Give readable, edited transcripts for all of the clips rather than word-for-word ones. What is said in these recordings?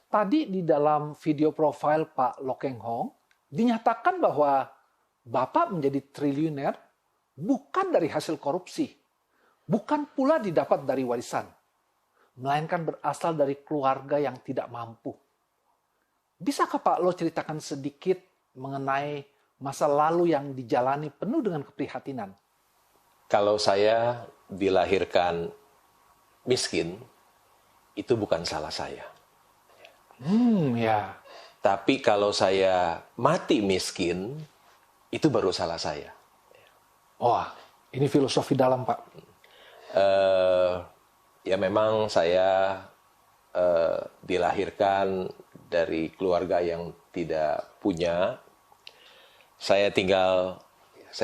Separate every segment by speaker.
Speaker 1: Tadi di dalam video profil Pak Lo Keng Hong, dinyatakan bahwa Bapak menjadi triliuner bukan dari hasil korupsi, bukan pula didapat dari warisan, melainkan berasal dari keluarga yang tidak mampu. Bisakah Pak Lo ceritakan sedikit mengenai masa lalu yang dijalani penuh dengan keprihatinan?
Speaker 2: Kalau saya dilahirkan miskin, itu bukan salah saya.
Speaker 1: Ya.
Speaker 2: Tapi kalau saya mati miskin, itu baru salah saya.
Speaker 1: Wah, ini filosofi dalam, Pak.
Speaker 2: Ya memang saya dilahirkan dari keluarga yang tidak punya. Saya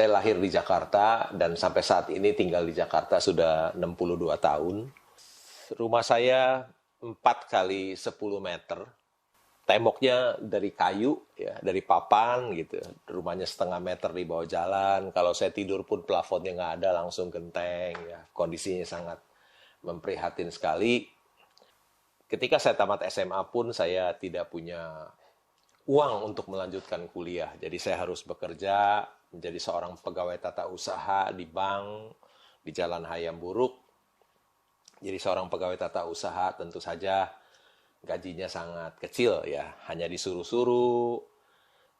Speaker 2: lahir di Jakarta dan sampai saat ini tinggal di Jakarta sudah 62 tahun. Rumah saya 4 kali 10 meter. Temboknya dari kayu, ya, dari papan gitu. Rumahnya setengah meter di bawah jalan. Kalau saya tidur pun plafonnya nggak ada, langsung genteng. Ya. Kondisinya sangat memprihatin sekali. Ketika saya tamat SMA pun saya tidak punya uang untuk melanjutkan kuliah. Jadi saya harus bekerja menjadi seorang pegawai tata usaha di bank di Jalan Hayam Buruk. Jadi seorang pegawai tata usaha tentu saja gajinya sangat kecil ya, hanya disuruh-suruh.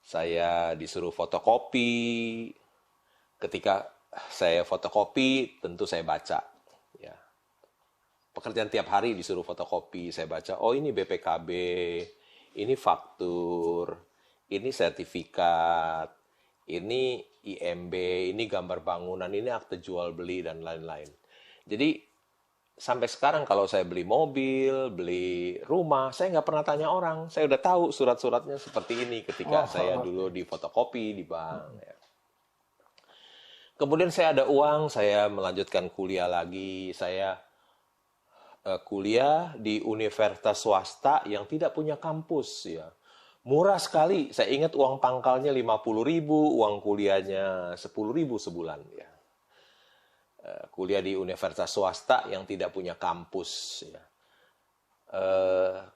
Speaker 2: Saya disuruh fotokopi. Ketika saya fotokopi, tentu saya baca. Ya. Pekerjaan tiap hari disuruh fotokopi, saya baca, oh ini BPKB, ini faktur, ini sertifikat, ini IMB, ini gambar bangunan, ini akte jual beli, dan lain-lain. Jadi sampai sekarang kalau saya beli mobil, beli rumah, saya nggak pernah tanya orang. Saya udah tahu surat-suratnya seperti ini ketika saya dulu di fotokopi di bank. Ya. Kemudian saya ada uang, saya melanjutkan kuliah lagi. Saya kuliah di universitas swasta yang tidak punya kampus. Ya. Murah sekali. Saya ingat uang pangkalnya 50.000, uang kuliahnya 10.000 sebulan. Ya. Kuliah di universitas swasta yang tidak punya kampus ya.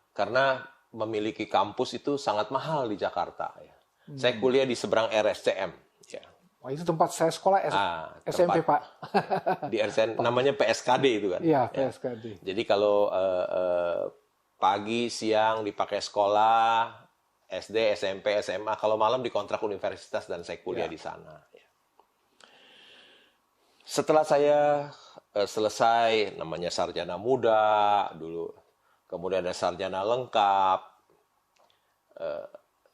Speaker 2: Karena memiliki kampus itu sangat mahal di Jakarta ya. Saya kuliah di seberang RSCM ya.
Speaker 1: Wah, itu tempat saya sekolah SMP, Pak.
Speaker 2: Di RSCM namanya PSKD itu kan.
Speaker 1: Iya, PSKD.
Speaker 2: Jadi kalau pagi, siang dipakai sekolah, SD, SMP, SMA, kalau malam dikontrak universitas dan saya kuliah di sana ya. Setelah saya selesai, namanya sarjana muda dulu, kemudian ada sarjana lengkap,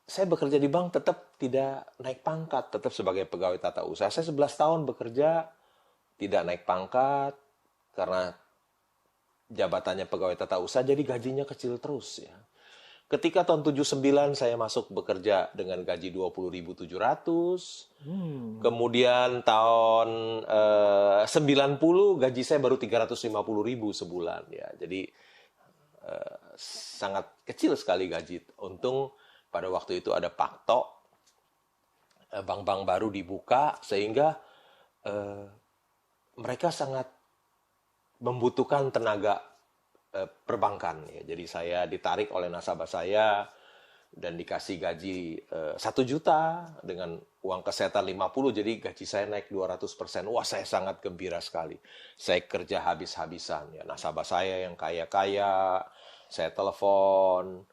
Speaker 2: saya bekerja di bank tetap tidak naik pangkat, tetap sebagai pegawai tata usaha. Saya 11 tahun bekerja, tidak naik pangkat, karena jabatannya pegawai tata usaha, jadi gajinya kecil terus ya. Ketika tahun 79 saya masuk bekerja dengan gaji 20.700. Kemudian tahun 90 gaji saya baru 350.000 sebulan ya. Jadi sangat kecil sekali gaji. Untung pada waktu itu ada Pakto, bank-bank baru dibuka sehingga mereka sangat membutuhkan tenaga perbankan ya. Jadi saya ditarik oleh nasabah saya dan dikasih gaji 1 juta dengan uang kesehatan 50, jadi gaji saya naik 200%. Wah, saya sangat gembira sekali. Saya kerja habis-habisan ya. Nasabah saya yang kaya-kaya, saya telepon.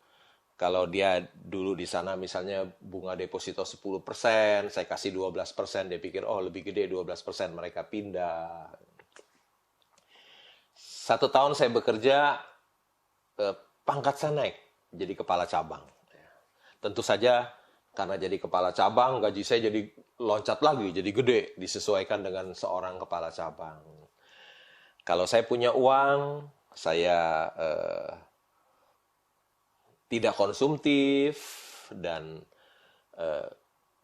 Speaker 2: Kalau dia dulu di sana misalnya bunga deposito 10%, saya kasih 12%, dia pikir oh lebih gede 12%, mereka pindah. 1 tahun saya bekerja, pangkat saya naik jadi kepala cabang. Tentu saja karena jadi kepala cabang, gaji saya jadi loncat lagi, jadi gede, disesuaikan dengan seorang kepala cabang. Kalau saya punya uang, saya tidak konsumtif, dan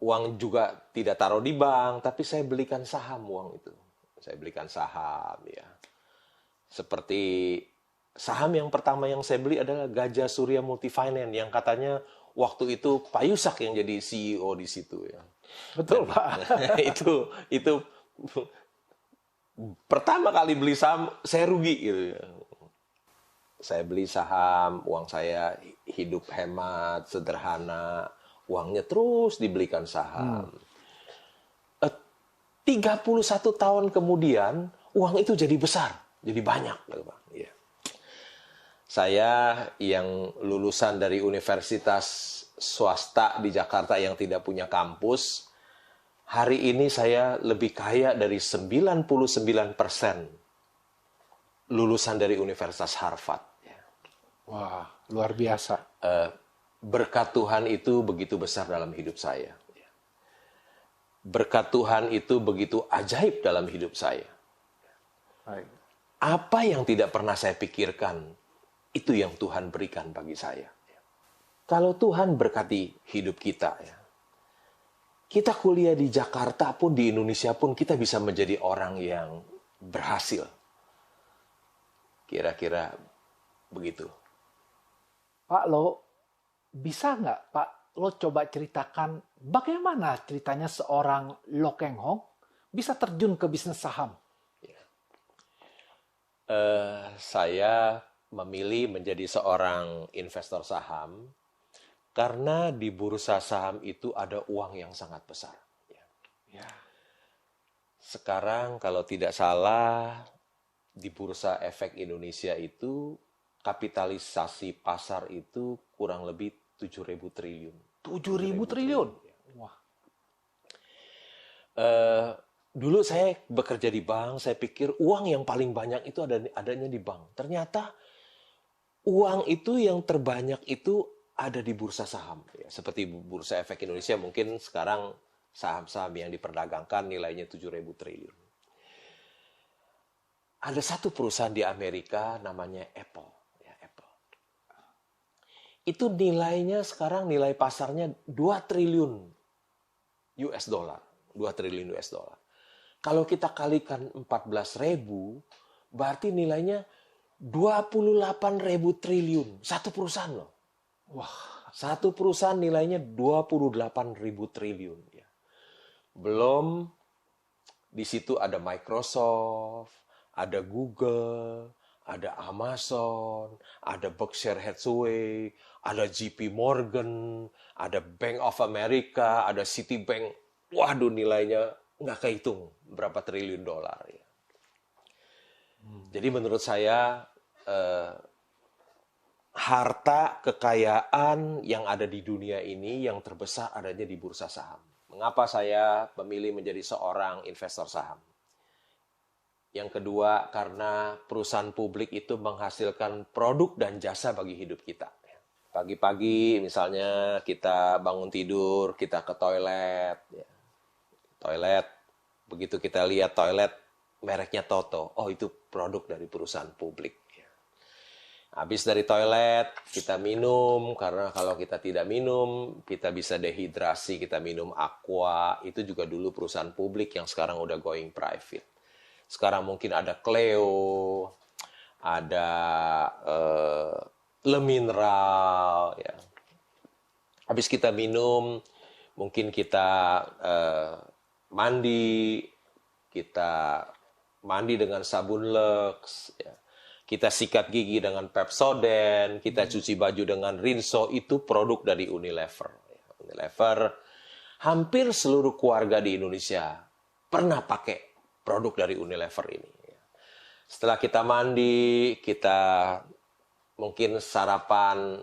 Speaker 2: uang juga tidak taruh di bank, tapi saya belikan saham uang itu. Saya belikan saham ya. Seperti saham yang pertama yang saya beli adalah Gajah Surya Multifinance yang katanya waktu itu Pak Yusak yang jadi CEO di situ ya.
Speaker 1: Betul, Pak.
Speaker 2: itu pertama kali beli saham saya rugi gitu ya. Saya beli saham, uang saya hidup hemat, sederhana, uangnya terus dibelikan saham. 31 tahun kemudian, uang itu jadi besar, jadi banyak. Ya. Saya yang lulusan dari universitas swasta di Jakarta yang tidak punya kampus, hari ini saya lebih kaya dari 99% lulusan dari Universitas Harvard.
Speaker 1: Wah, luar biasa.
Speaker 2: Berkat Tuhan itu begitu besar dalam hidup saya. Berkat Tuhan itu begitu ajaib dalam hidup saya.
Speaker 1: Baik.
Speaker 2: Apa yang tidak pernah saya pikirkan, itu yang Tuhan berikan bagi saya. Kalau Tuhan berkati hidup kita, kita kuliah di Jakarta pun, di Indonesia pun, kita bisa menjadi orang yang berhasil. Kira-kira begitu.
Speaker 1: Pak Lo, bisa nggak Pak Lo coba ceritakan bagaimana ceritanya seorang Lo Keng Hong bisa terjun ke bisnis saham?
Speaker 2: Saya memilih menjadi seorang investor saham karena di bursa saham itu ada uang yang sangat besar.
Speaker 1: Ya.
Speaker 2: Sekarang kalau tidak salah di Bursa Efek Indonesia itu kapitalisasi pasar itu kurang lebih 7.000 triliun.
Speaker 1: 7.000 triliun? Wah.
Speaker 2: Dulu saya bekerja di bank, saya pikir uang yang paling banyak itu adanya di bank. Ternyata uang itu yang terbanyak itu ada di bursa saham. Ya, seperti Bursa Efek Indonesia mungkin sekarang saham-saham yang diperdagangkan nilainya 7.000 triliun. Ada satu perusahaan di Amerika namanya Apple. Itu nilainya sekarang nilai pasarnya 2 triliun US dollar. 2 triliun US dollar. Kalau kita kalikan 14.000, berarti nilainya 28.000 triliun. Satu perusahaan loh.
Speaker 1: Wah.
Speaker 2: Satu perusahaan nilainya 28.000 triliun. Ya. Belum di situ ada Microsoft, ada Google, ada Amazon, ada Berkshire Hathaway, ada JP Morgan, ada Bank of America, ada Citibank. Waduh, nilainya nggak kehitung berapa triliun dolar. Ya. Jadi menurut saya harta kekayaan yang ada di dunia ini yang terbesar adanya di bursa saham. Mengapa saya memilih menjadi seorang investor saham? Yang kedua, karena perusahaan publik itu menghasilkan produk dan jasa bagi hidup kita. Pagi-pagi misalnya kita bangun tidur, kita ke toilet. Toilet, begitu kita lihat toilet, mereknya Toto. Oh, itu produk dari perusahaan publik. Habis dari toilet, kita minum. Karena kalau kita tidak minum, kita bisa dehidrasi, kita minum aqua. Itu juga dulu perusahaan publik yang sekarang udah going private. Sekarang mungkin ada Cleo, ada Le Mineral. Ya. Habis kita minum, mungkin kita mandi, kita mandi dengan sabun Lux, ya. Kita sikat gigi dengan Pepsodent, kita cuci baju dengan Rinso, itu produk dari Unilever. Unilever, hampir seluruh keluarga di Indonesia pernah pakai produk dari Unilever ini. Setelah kita mandi, kita mungkin sarapan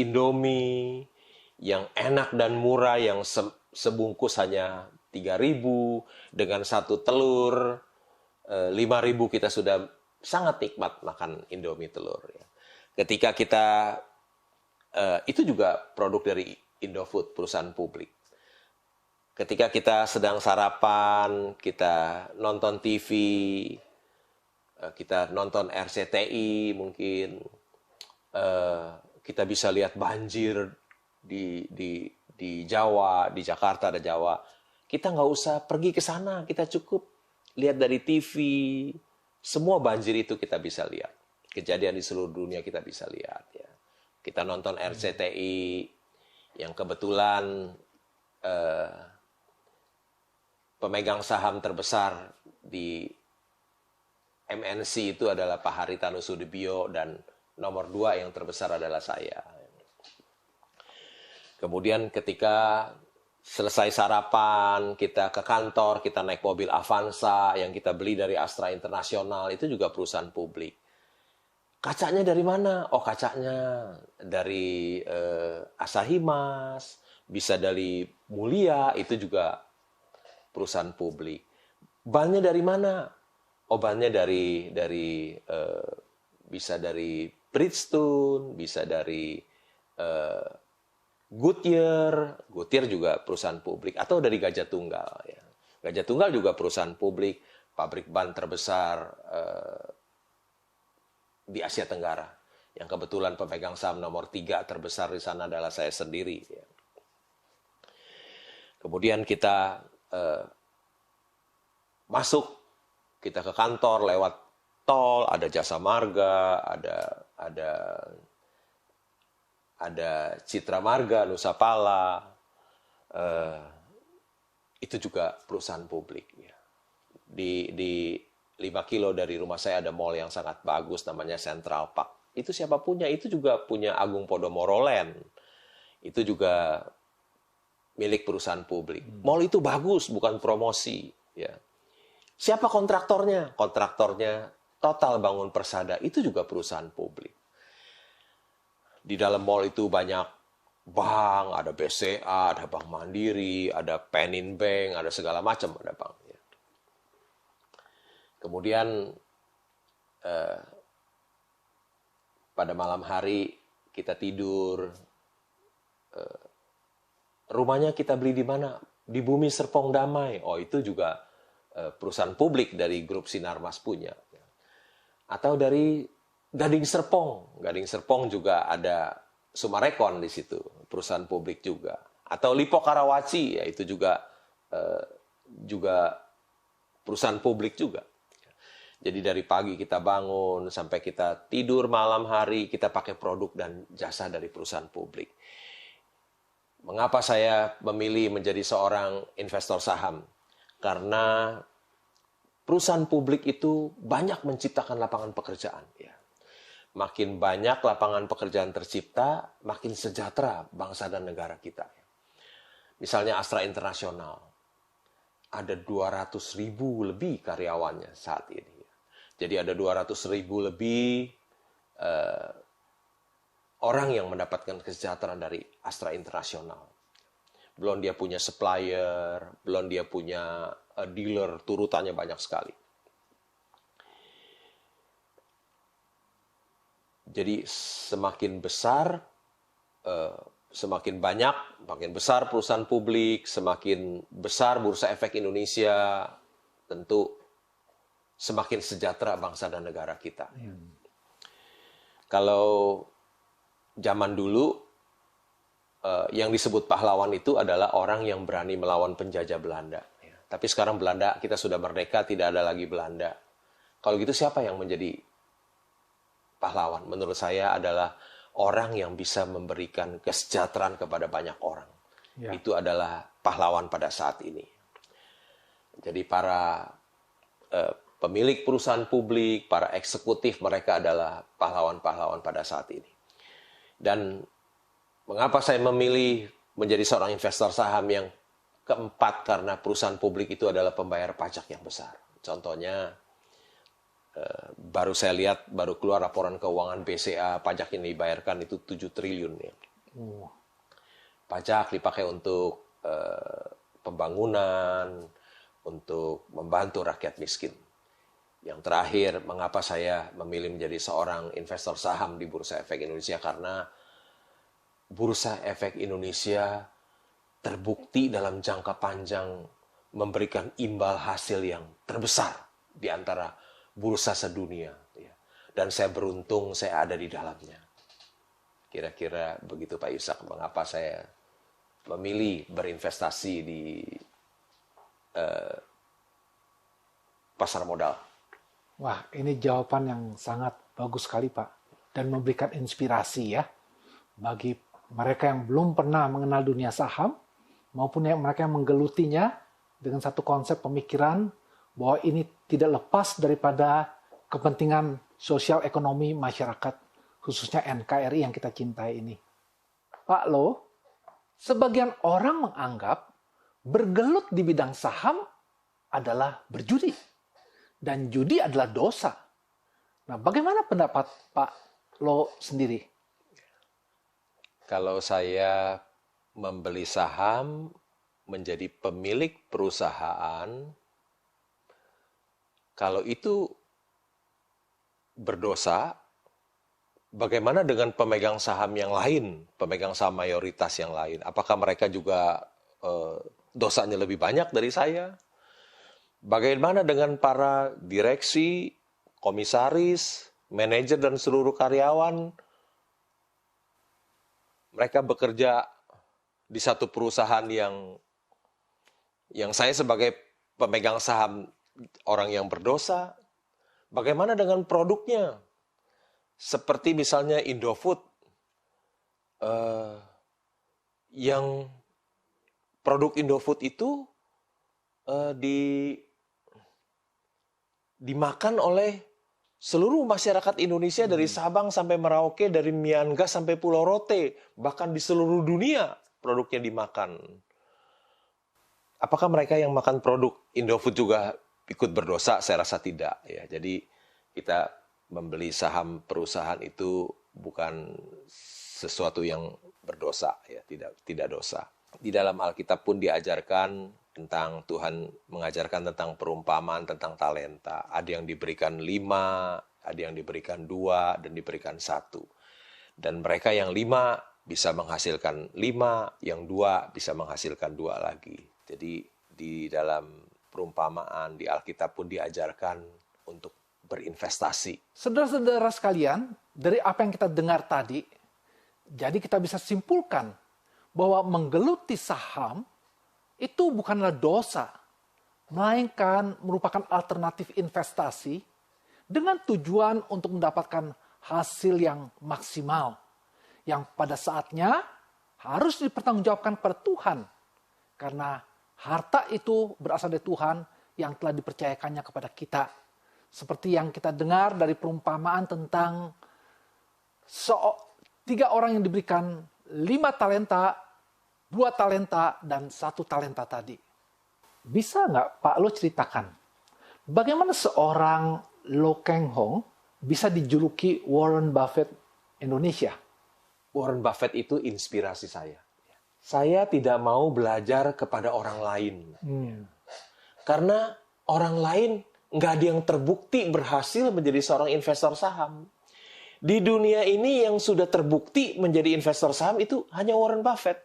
Speaker 2: Indomie yang enak dan murah, yang sebungkus hanya 3.000, dengan satu telur 5.000 kita sudah sangat nikmat makan Indomie telur. Ya. Ketika kita, itu juga produk dari Indofood, perusahaan publik. Ketika kita sedang sarapan, kita nonton TV, kita nonton RCTI mungkin, kita bisa lihat banjir di Jawa, di Jakarta ada Jawa. Kita nggak usah pergi ke sana, kita cukup lihat dari TV. Semua banjir itu kita bisa lihat. Kejadian di seluruh dunia kita bisa lihat. Ya. Kita nonton RCTI yang kebetulan pemegang saham terbesar di MNC itu adalah Pak Haritanu Sudibyo dan nomor 2 yang terbesar adalah saya. Kemudian ketika selesai sarapan, kita ke kantor, kita naik mobil Avanza yang kita beli dari Astra Internasional, itu juga perusahaan publik. Kacanya dari mana? Oh, kacanya dari Asahi Mas, bisa dari Mulia, itu juga perusahaan publik. Bannya dari mana? Oh, bannya dari bisa dari Bridgestone, bisa dari Goodyear juga perusahaan publik, atau dari Gajah Tunggal. Ya. Gajah Tunggal juga perusahaan publik, pabrik ban terbesar di Asia Tenggara. Yang kebetulan pemegang saham nomor 3 terbesar di sana adalah saya sendiri. Ya. Kemudian kita masuk, kita ke kantor lewat tol, ada Jasa Marga, ada Citra Marga, Nusapala, itu juga perusahaan publik. Ya. Di 5 kilo dari rumah saya ada mall yang sangat bagus, namanya Central Park. Itu siapa punya? Itu juga punya Agung Podomoro Land. Itu juga milik perusahaan publik. Mall itu bagus, bukan promosi. Ya. Siapa kontraktornya? Kontraktornya Total Bangun Persada, itu juga perusahaan publik. Di dalam mall itu banyak bank, ada BCA, ada Bank Mandiri, ada Penin Bank, ada segala macam ada bank. Ya. Kemudian pada malam hari kita tidur, rumahnya kita beli di mana? Di Bumi Serpong Damai. Oh, itu juga perusahaan publik dari grup Sinarmas punya. Atau dari Gading Serpong. Gading Serpong juga ada Sumarekon di situ, perusahaan publik juga. Atau Lipo Karawaci, ya itu juga perusahaan publik juga. Jadi dari pagi kita bangun sampai kita tidur malam hari, kita pakai produk dan jasa dari perusahaan publik. Mengapa saya memilih menjadi seorang investor saham? Karena perusahaan publik itu banyak menciptakan lapangan pekerjaan. Ya. Makin banyak lapangan pekerjaan tercipta, makin sejahtera bangsa dan negara kita. Misalnya Astra Internasional, ada 200.000 lebih karyawannya saat ini. Jadi ada 200.000 lebih orang yang mendapatkan kesejahteraan dari Astra Internasional. Belum dia punya supplier, belum dia punya dealer, turutannya banyak sekali. Jadi semakin besar, semakin banyak, makin besar perusahaan publik, semakin besar Bursa Efek Indonesia, tentu semakin sejahtera bangsa dan negara kita. Kalau zaman dulu, yang disebut pahlawan itu adalah orang yang berani melawan penjajah Belanda. Tapi sekarang Belanda, kita sudah merdeka, tidak ada lagi Belanda. Kalau gitu siapa yang menjadi pahlawan? Menurut saya adalah orang yang bisa memberikan kesejahteraan kepada banyak orang. Ya. Itu adalah pahlawan pada saat ini. Jadi para pemilik perusahaan publik, para eksekutif, mereka adalah pahlawan-pahlawan pada saat ini. Dan mengapa saya memilih menjadi seorang investor saham yang keempat? Karena perusahaan publik itu adalah pembayar pajak yang besar. Contohnya, baru saya lihat, baru keluar laporan keuangan BCA, pajak yang dibayarkan itu 7 triliun. Ya. Pajak dipakai untuk pembangunan, untuk membantu rakyat miskin. Yang terakhir, mengapa saya memilih menjadi seorang investor saham di Bursa Efek Indonesia? Karena Bursa Efek Indonesia terbukti dalam jangka panjang memberikan imbal hasil yang terbesar di antara bursa sedunia. Dan saya beruntung saya ada di dalamnya. Kira-kira begitu Pak Yusak, mengapa saya memilih berinvestasi di pasar modal.
Speaker 1: Wah, ini jawaban yang sangat bagus sekali Pak. Dan memberikan inspirasi ya bagi mereka yang belum pernah mengenal dunia saham, maupun yang mereka yang menggelutinya dengan satu konsep pemikiran bahwa ini tidak lepas daripada kepentingan sosial ekonomi masyarakat, khususnya NKRI yang kita cintai ini. Pak Lo, sebagian orang menganggap bergelut di bidang saham adalah berjudi. Dan judi adalah dosa. Nah, bagaimana pendapat Pak Lo sendiri?
Speaker 2: Kalau saya membeli saham, menjadi pemilik perusahaan, kalau itu berdosa, bagaimana dengan pemegang saham yang lain, pemegang saham mayoritas yang lain? Apakah mereka juga dosanya lebih banyak dari saya? Bagaimana dengan para direksi, komisaris, manajer, dan seluruh karyawan? Mereka bekerja di satu perusahaan yang saya sebagai pemegang saham orang yang berdosa. Bagaimana dengan produknya? Seperti misalnya Indofood, yang produk Indofood itu dimakan oleh seluruh masyarakat Indonesia dari Sabang sampai Merauke, dari Myangas sampai Pulau Rote, bahkan di seluruh dunia produknya dimakan. Apakah mereka yang makan produk Indofood juga ikut berdosa? Saya rasa tidak. Ya, jadi kita membeli saham perusahaan itu bukan sesuatu yang berdosa, ya, tidak dosa. Di dalam Alkitab pun diajarkan tentang Tuhan mengajarkan tentang perumpamaan, tentang talenta. Ada yang diberikan 5, ada yang diberikan 2, dan diberikan 1. Dan mereka yang 5 bisa menghasilkan 5, yang 2 bisa menghasilkan 2 lagi. Jadi di dalam perumpamaan di Alkitab pun diajarkan untuk berinvestasi.
Speaker 1: Saudara-saudara sekalian, dari apa yang kita dengar tadi, jadi kita bisa simpulkan bahwa menggeluti saham itu bukanlah dosa, melainkan merupakan alternatif investasi dengan tujuan untuk mendapatkan hasil yang maksimal, yang pada saatnya harus dipertanggungjawabkan kepada Tuhan, karena harta itu berasal dari Tuhan yang telah dipercayakannya kepada kita. Seperti yang kita dengar dari perumpamaan tentang 3 orang yang diberikan 5 talenta, 2 talenta, dan 1 talenta tadi. Bisa nggak Pak Lo ceritakan bagaimana seorang Lo Keng Hong bisa dijuluki Warren Buffett Indonesia?
Speaker 2: Warren Buffett itu inspirasi saya. Saya tidak mau belajar kepada orang lain. Karena orang lain nggak ada yang terbukti berhasil menjadi seorang investor saham. Di dunia ini yang sudah terbukti menjadi investor saham itu hanya Warren Buffett.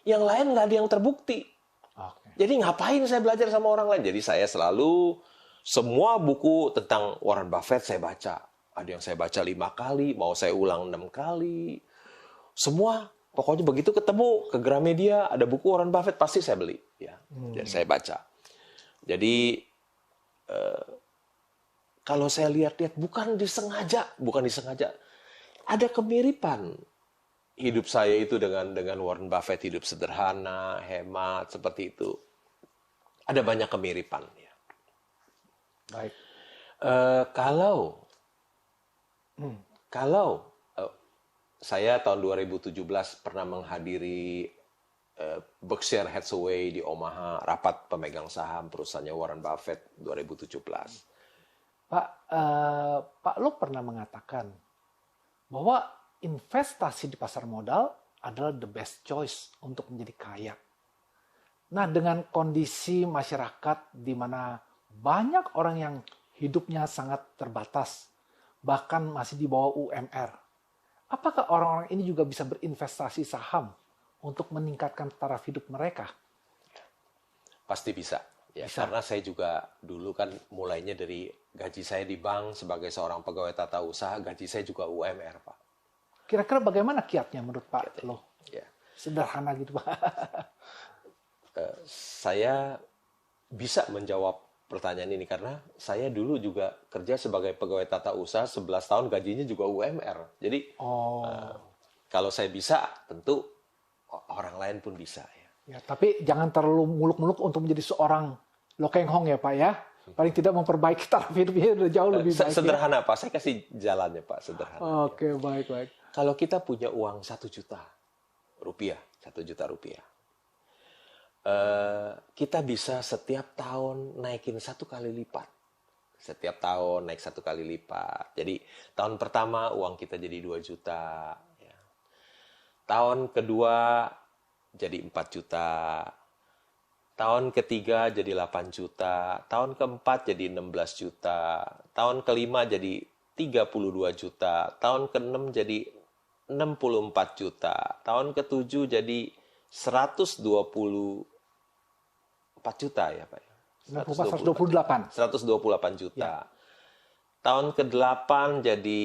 Speaker 2: Yang lain nggak ada yang terbukti. Jadi ngapain saya belajar sama orang lain? Jadi saya selalu, semua buku tentang Warren Buffett saya baca. Ada yang saya baca 5 kali, mau saya ulang 6 kali. Semua, pokoknya begitu ketemu ke Gramedia, ada buku Warren Buffett, pasti saya beli. Ya. Jadi saya baca. Jadi, kalau saya lihat-lihat, bukan disengaja. Ada kemiripan. Hidup saya itu dengan Warren Buffett, hidup sederhana, hemat, seperti itu. Ada banyak kemiripan. Ya.
Speaker 1: Baik.
Speaker 2: Kalau saya tahun 2017 pernah menghadiri Berkshire Hathaway di Omaha, rapat pemegang saham perusahaannya Warren Buffett 2017.
Speaker 1: Pak Lo pernah mengatakan bahwa investasi di pasar modal adalah the best choice untuk menjadi kaya. Nah, dengan kondisi masyarakat di mana banyak orang yang hidupnya sangat terbatas, bahkan masih di bawah UMR, apakah orang-orang ini juga bisa berinvestasi saham untuk meningkatkan taraf hidup mereka?
Speaker 2: Pasti bisa. Ya, karena saya juga dulu kan mulainya dari gaji saya di bank sebagai seorang pegawai tata usaha, gaji saya juga UMR, Pak.
Speaker 1: Kira-kira bagaimana kiatnya menurut Pak Lo?
Speaker 2: Ya.
Speaker 1: Sederhana gitu, Pak.
Speaker 2: Saya bisa menjawab pertanyaan ini karena saya dulu juga kerja sebagai pegawai tata usaha 11 tahun, gajinya juga UMR. Jadi kalau saya bisa, tentu orang lain pun bisa.
Speaker 1: Ya, tapi jangan terlalu muluk-muluk untuk menjadi seorang Lo Keng Hong ya Pak ya. paling tidak memperbaiki taraf hidupnya udah jauh lebih baik.
Speaker 2: Sederhana Pak, saya kasih jalannya Pak, sederhana.
Speaker 1: Oke, baik.
Speaker 2: Kalau kita punya uang 1 juta rupiah, 1 juta rupiah, kita bisa setiap tahun naikin 1 kali lipat. Setiap tahun naik 1 kali lipat. Jadi tahun pertama uang kita jadi 2 juta. Ya. Tahun kedua jadi 4 juta. Tahun ketiga jadi 8 juta, tahun keempat jadi 16 juta, tahun kelima jadi 32 juta, tahun keenam jadi 64 juta, tahun ketujuh jadi 124 juta ya Pak.
Speaker 1: 128.
Speaker 2: 128 juta. Ya. Tahun ke-8 jadi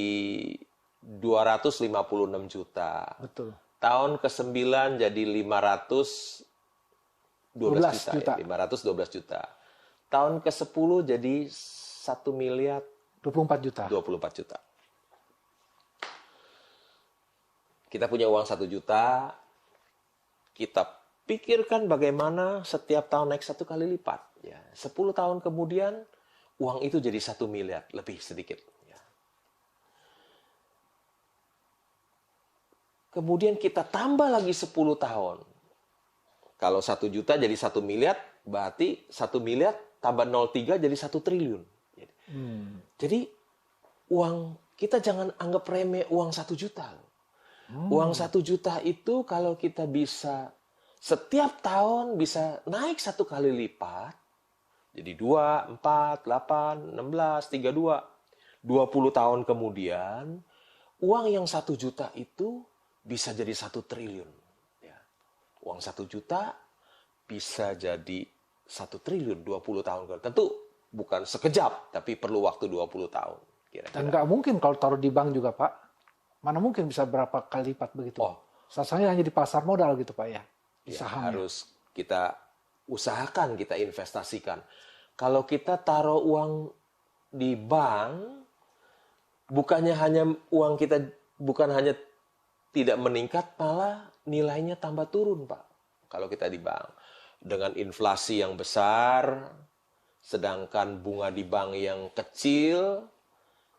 Speaker 2: 256 juta.
Speaker 1: Betul.
Speaker 2: Tahun ke-9 jadi 512 juta. Ya, 512 juta. Tahun ke-10 jadi 1 miliar
Speaker 1: 24 juta.
Speaker 2: 24 juta. Kita punya uang 1 juta, kita pikirkan bagaimana setiap tahun naik 1 kali lipat. Ya, 10 tahun kemudian uang itu jadi 1 miliar, lebih sedikit. Ya. Kemudian kita tambah lagi 10 tahun. Kalau 1 juta jadi 1 miliar, berarti 1 miliar tambah 0,3 jadi 1 triliun. Jadi uang kita jangan anggap remeh uang 1 juta. Uang 1 juta itu kalau kita bisa setiap tahun bisa naik 1 kali lipat, jadi 2, 4, 8, 16, 32, 20 tahun kemudian, uang yang 1 juta itu bisa jadi 1 triliun. Uang 1 juta bisa jadi 1 triliun 20 tahun. Tentu bukan sekejap, tapi perlu waktu 20 tahun. Kira-kira.
Speaker 1: Dan nggak mungkin kalau taruh di bank juga, Pak. Mana mungkin bisa berapa kali lipat begitu? Sasarannya hanya di pasar modal gitu, Pak ya? Di saham.
Speaker 2: Harus kita usahakan, kita investasikan. Kalau kita taruh uang di bank, bukan hanya tidak meningkat, malah nilainya tambah turun, Pak. Kalau kita di bank. Dengan inflasi yang besar, sedangkan bunga di bank yang kecil,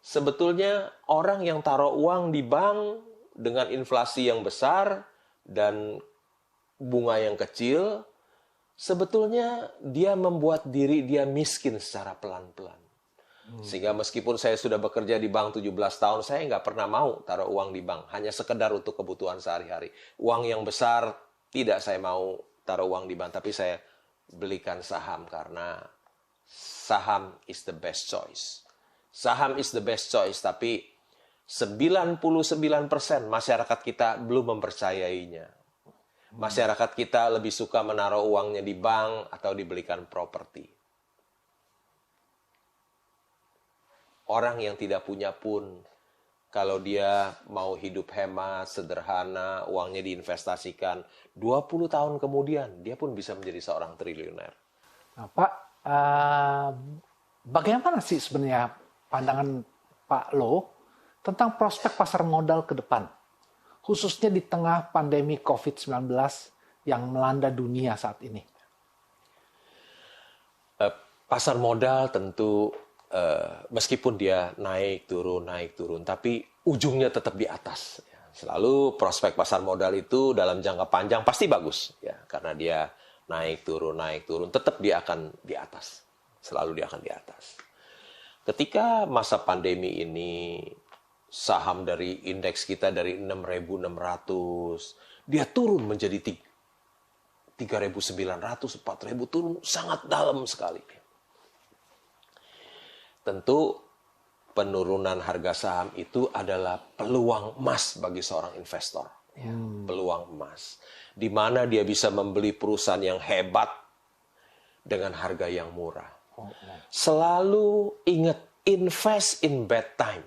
Speaker 2: sebetulnya orang yang taruh uang di bank dengan inflasi yang besar dan bunga yang kecil, sebetulnya dia membuat diri dia miskin secara pelan-pelan. Sehingga meskipun saya sudah bekerja di bank 17 tahun, saya nggak pernah mau taruh uang di bank. Hanya sekedar untuk kebutuhan sehari-hari. Uang yang besar tidak saya mau taruh uang di bank. Tapi saya belikan saham karena saham is the best choice. Saham is the best choice. Tapi 99% masyarakat kita belum mempercayainya. Masyarakat kita lebih suka menaruh uangnya di bank atau dibelikan properti. Orang yang tidak punya pun, kalau dia mau hidup hemat, sederhana, uangnya diinvestasikan, 20 tahun kemudian, dia pun bisa menjadi seorang triliuner.
Speaker 1: Nah, Pak, bagaimana sih sebenarnya pandangan Pak Lo tentang prospek pasar modal ke depan? Khususnya di tengah pandemi COVID-19 yang melanda dunia saat ini.
Speaker 2: Pasar modal tentu meskipun dia naik turun, tapi ujungnya tetap di atas. Selalu prospek pasar modal itu dalam jangka panjang pasti bagus, ya, karena dia naik turun, tetap dia akan di atas. Selalu dia akan di atas. Ketika masa pandemi ini, saham dari indeks kita dari 6.600, dia turun menjadi 3.900, 4.000, turun sangat dalam sekali. Tentu penurunan harga saham itu adalah peluang emas bagi seorang investor. Peluang emas. Di mana dia bisa membeli perusahaan yang hebat dengan harga yang murah. Selalu ingat, invest in bad time.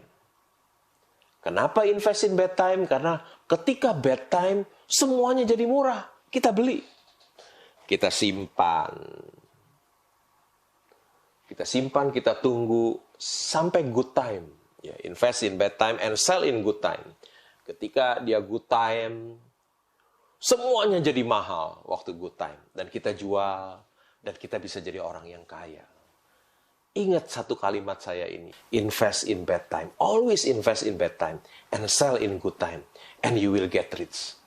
Speaker 2: Kenapa invest in bad time? Karena ketika bad time, semuanya jadi murah. Kita beli. Kita simpan. Kita tunggu sampai good time. Ya, invest in bad time and sell in good time. Ketika dia good time, semuanya jadi mahal waktu good time. Dan kita jual, dan kita bisa jadi orang yang kaya. Ingat satu kalimat saya ini. Invest in bad time. Always invest in bad time. And sell in good time. And you will get rich.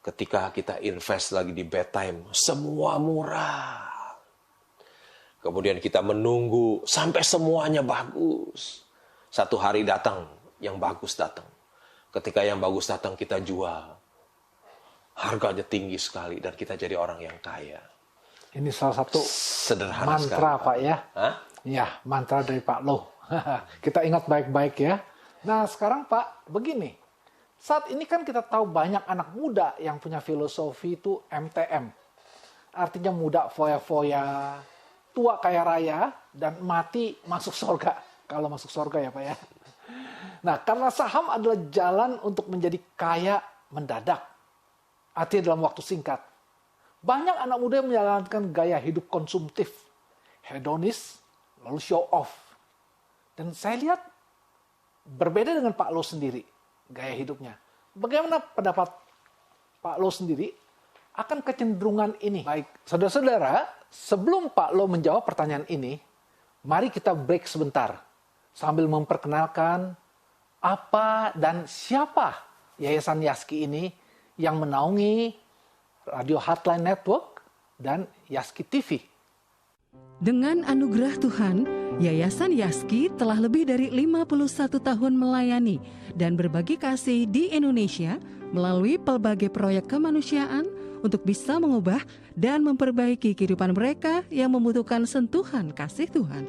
Speaker 2: Ketika kita invest lagi di bad time, semua murah. Kemudian kita menunggu sampai semuanya bagus. Satu hari datang, yang bagus datang. Ketika yang bagus datang, kita jual. Harganya tinggi sekali dan kita jadi orang yang kaya.
Speaker 1: Ini salah satu
Speaker 2: Sederhana
Speaker 1: mantra
Speaker 2: sekali.
Speaker 1: Pak ya.
Speaker 2: Hah?
Speaker 1: Ya, mantra dari Pak Loh. Kita ingat baik-baik ya. Nah sekarang Pak, begini. Saat ini kan kita tahu banyak anak muda yang punya filosofi itu MTM. Artinya muda foya-foya, tua kaya raya, dan mati masuk surga. Kalau masuk surga ya Pak ya. Nah karena saham adalah jalan untuk menjadi kaya mendadak. Artinya dalam waktu singkat. Banyak anak muda yang menjalankan gaya hidup konsumtif, hedonis, lalu show off. Dan saya lihat berbeda dengan Pak Loh sendiri, gaya hidupnya. Bagaimana pendapat Pak Loh sendiri akan kecenderungan ini? Baik, saudara-saudara, sebelum Pak Loh menjawab pertanyaan ini, mari kita break sebentar sambil memperkenalkan apa dan siapa Yayasan Yaski ini yang menaungi Radio Heartline Network dan Yaski TV.
Speaker 3: Dengan anugerah Tuhan, Yayasan Yaski telah lebih dari 51 tahun melayani dan berbagi kasih di Indonesia melalui pelbagai proyek kemanusiaan untuk bisa mengubah dan memperbaiki kehidupan mereka yang membutuhkan sentuhan kasih Tuhan.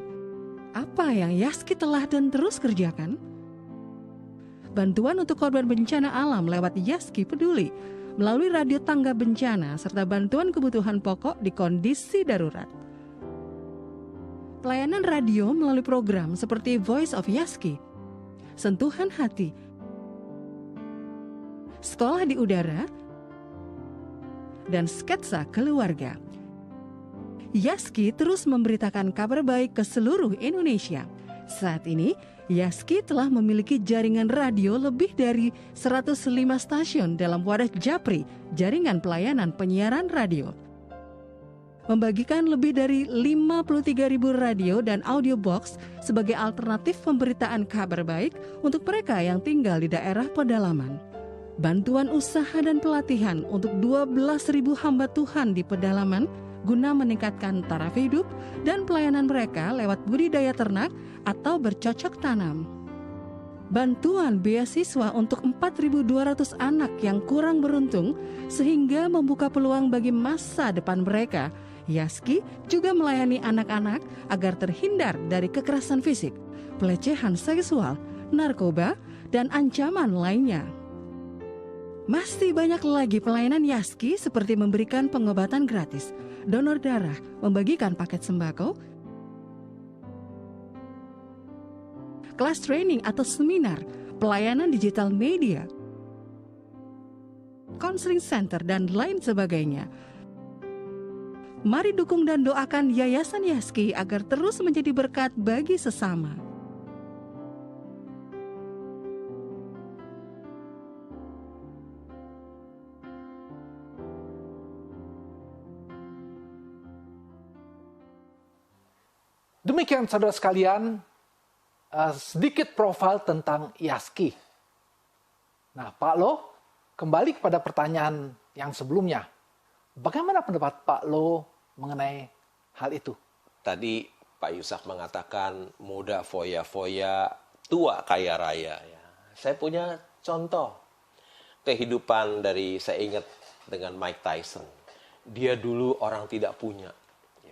Speaker 3: Apa yang Yaski telah dan terus kerjakan? Bantuan untuk korban bencana alam lewat Yaski Peduli, melalui radio tangga bencana serta bantuan kebutuhan pokok di kondisi darurat. Pelayanan radio melalui program seperti Voice of Yaski, Sentuhan Hati, Sekolah di Udara, dan Sketsa Keluarga. Yaski terus memberitakan kabar baik ke seluruh Indonesia. Saat ini, Yaski telah memiliki jaringan radio lebih dari 105 stasiun dalam wadah Japri, jaringan pelayanan penyiaran radio. Membagikan lebih dari 53.000 radio dan audio box sebagai alternatif pemberitaan kabar baik untuk mereka yang tinggal di daerah pedalaman. Bantuan usaha dan pelatihan untuk 12.000 hamba Tuhan di pedalaman guna meningkatkan taraf hidup dan pelayanan mereka lewat budidaya ternak atau bercocok tanam. Bantuan beasiswa untuk 4.200 anak yang kurang beruntung sehingga membuka peluang bagi masa depan mereka. Yaski juga melayani anak-anak agar terhindar dari kekerasan fisik, pelecehan seksual, narkoba, dan ancaman lainnya. Masih banyak lagi pelayanan Yaski seperti memberikan pengobatan gratis, donor darah, membagikan paket sembako, kelas training atau seminar, pelayanan digital media, counseling center, dan lain sebagainya. Mari dukung dan doakan Yayasan Yaski agar terus menjadi berkat bagi sesama.
Speaker 1: Demikian saudara sekalian, sedikit profil tentang Yaski. Nah, Pak Loh, kembali kepada pertanyaan yang sebelumnya. Bagaimana pendapat Pak Loh mengenai hal itu?
Speaker 2: Tadi Pak Yusak mengatakan muda foya-foya, tua kaya raya. Ya. Saya punya contoh kehidupan dari, saya ingat dengan Mike Tyson. Dia dulu orang tidak punya.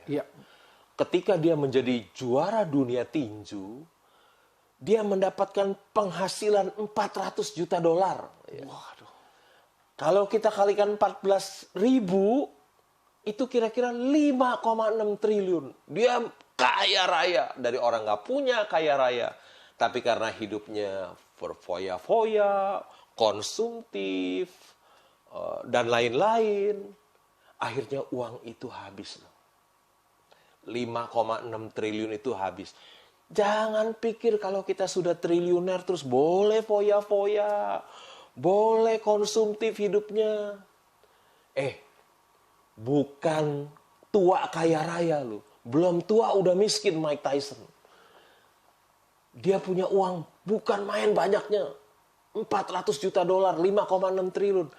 Speaker 1: Iya.
Speaker 2: Ketika dia menjadi juara dunia tinju, dia mendapatkan penghasilan 400 juta dolar.
Speaker 1: Waduh.
Speaker 2: Kalau kita kalikan 14.000, itu kira-kira 5,6 triliun. Dia kaya raya. Dari orang nggak punya kaya raya. Tapi karena hidupnya berfoya-foya, konsumtif, dan lain-lain, akhirnya uang itu habis. 5,6 triliun itu habis. Jangan pikir kalau kita sudah triliuner terus boleh foya-foya, boleh konsumtif hidupnya. Bukan tua kaya raya loh. Belum tua udah miskin Mike Tyson. Dia punya uang bukan main banyaknya. 400 juta dolar, 5,6 triliun.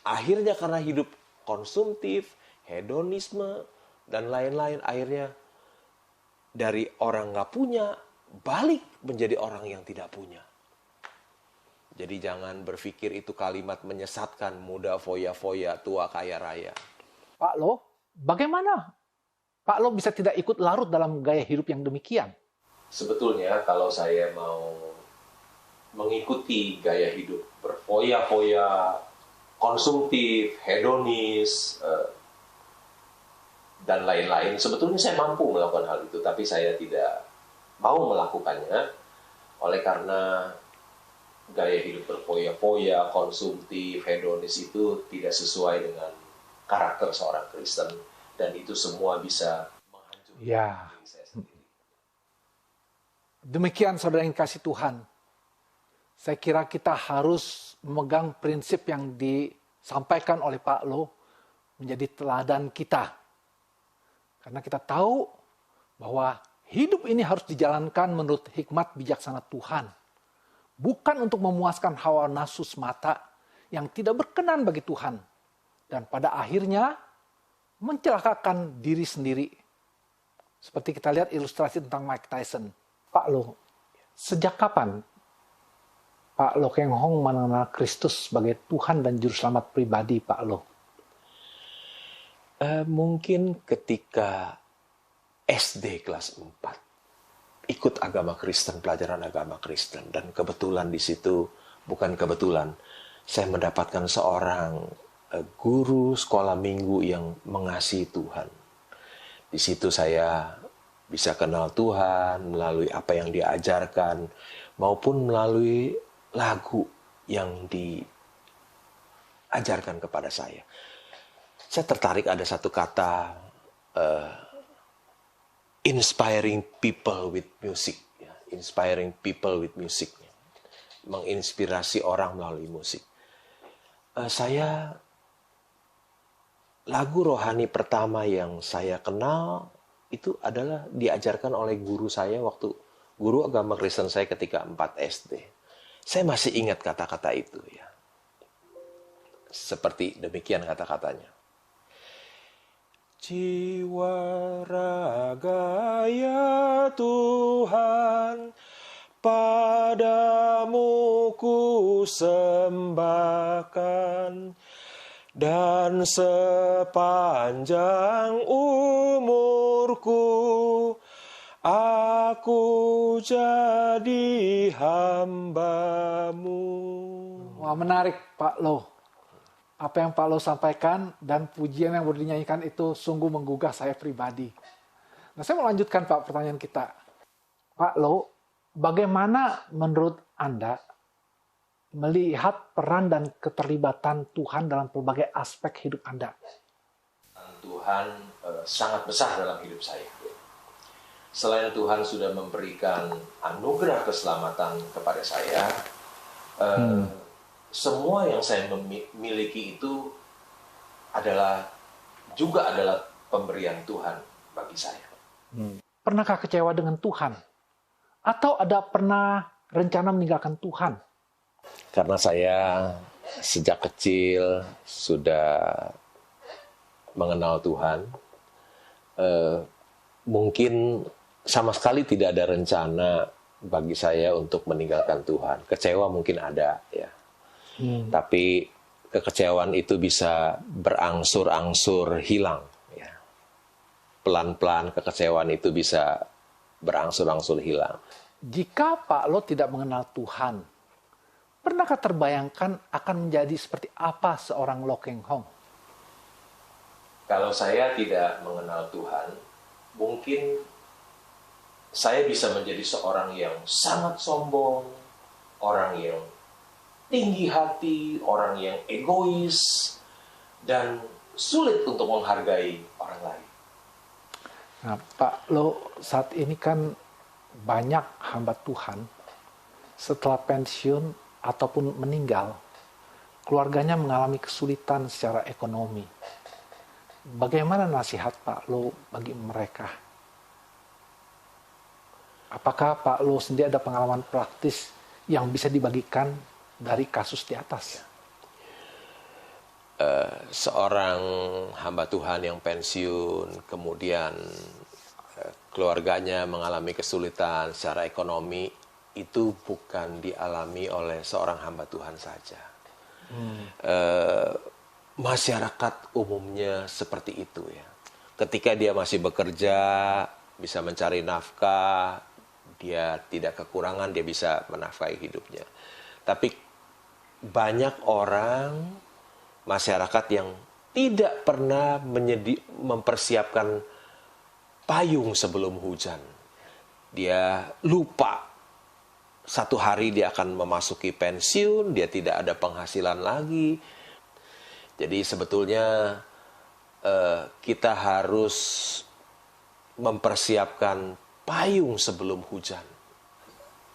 Speaker 2: Akhirnya karena hidup konsumtif, hedonisme, dan lain-lain, akhirnya dari orang nggak punya, balik menjadi orang yang tidak punya. Jadi jangan berpikir itu kalimat menyesatkan, muda foya-foya, tua kaya raya.
Speaker 1: Pak Lo, bagaimana Pak Lo bisa tidak ikut larut dalam gaya hidup yang demikian?
Speaker 2: Sebetulnya kalau saya mau mengikuti gaya hidup berfoya-foya, konsumtif, hedonis, dan lain-lain, sebetulnya saya mampu melakukan hal itu, tapi saya tidak mau melakukannya oleh karena gaya hidup berfoya-foya, konsumtif, hedonis itu tidak sesuai dengan karakter seorang Kristen, dan itu semua bisa menghancurkan diri saya sendiri.
Speaker 1: Demikian saudara yang kasih Tuhan. Saya kira kita harus memegang prinsip yang disampaikan oleh Pak Lo menjadi teladan kita. Karena kita tahu bahwa hidup ini harus dijalankan menurut hikmat bijaksana Tuhan. Bukan untuk memuaskan hawa nafsu semata yang tidak berkenan bagi Tuhan. Dan pada akhirnya mencelakakan diri sendiri. Seperti kita lihat ilustrasi tentang Mike Tyson. Pak Lo, sejak kapan Pak Lo Keng Hong mengenal Kristus sebagai Tuhan dan Juru Selamat pribadi Pak Lo?
Speaker 2: Mungkin ketika SD kelas 4. Ikut agama Kristen, pelajaran agama Kristen. Dan kebetulan di situ, bukan kebetulan, saya mendapatkan seorang guru sekolah minggu yang mengasihi Tuhan. Di situ saya bisa kenal Tuhan melalui apa yang dia ajarkan, maupun melalui lagu yang diajarkan kepada saya. Saya tertarik ada satu kata, inspiring people with music, ya. Inspiring people with music, ya. Menginspirasi orang melalui musik. Lagu rohani pertama yang saya kenal itu adalah diajarkan oleh guru saya waktu guru agama Kristen saya ketika 4 SD. Saya masih ingat kata-kata itu, ya. Seperti demikian kata-katanya. Jiwa raga ya Tuhan, padamu ku sembahkan, dan sepanjang umurku aku jadi hamba-Mu.
Speaker 1: Wah, menarik Pak Lo. Apa yang Pak Lo sampaikan dan pujian yang baru dinyanyikan itu sungguh menggugah saya pribadi. Nah, saya mau lanjutkan Pak pertanyaan kita. Pak Lo, bagaimana menurut Anda melihat peran dan keterlibatan Tuhan dalam berbagai aspek hidup Anda?
Speaker 2: Tuhan sangat besar dalam hidup saya. Selain Tuhan sudah memberikan anugerah keselamatan kepada saya, semua yang saya miliki itu adalah pemberian Tuhan bagi saya.
Speaker 1: Pernahkah kecewa dengan Tuhan? Atau ada pernah rencana meninggalkan Tuhan?
Speaker 2: Karena saya sejak kecil sudah mengenal Tuhan, mungkin sama sekali tidak ada rencana bagi saya untuk meninggalkan Tuhan. Kecewa mungkin ada, ya. Tapi kekecewaan itu bisa berangsur-angsur hilang, ya. Pelan-pelan kekecewaan itu bisa berangsur-angsur hilang.
Speaker 1: Jika Pak Lo tidak mengenal Tuhan, pernahkah terbayangkan akan menjadi seperti apa seorang Lo Keng Hong?
Speaker 2: Kalau saya tidak mengenal Tuhan, mungkin saya bisa menjadi seorang yang sangat sombong, orang yang tinggi hati, orang yang egois, dan sulit untuk menghargai orang lain.
Speaker 1: Nah, Pak Lo, saat ini kan banyak hamba Tuhan setelah pensiun ataupun meninggal, keluarganya mengalami kesulitan secara ekonomi. Bagaimana nasihat Pak Lo bagi mereka? Apakah Pak Lo sendiri ada pengalaman praktis yang bisa dibagikan dari kasus di atas?
Speaker 2: Seorang hamba Tuhan yang pensiun, kemudian keluarganya mengalami kesulitan secara ekonomi, itu bukan dialami oleh seorang hamba Tuhan saja. Masyarakat umumnya seperti itu ya. Ketika dia masih bekerja, bisa mencari nafkah, dia tidak kekurangan, dia bisa menafkahi hidupnya. Tapi banyak orang, masyarakat yang tidak pernah mempersiapkan payung sebelum hujan. Dia lupa satu hari dia akan memasuki pensiun, dia tidak ada penghasilan lagi. Jadi sebetulnya kita harus mempersiapkan payung sebelum hujan.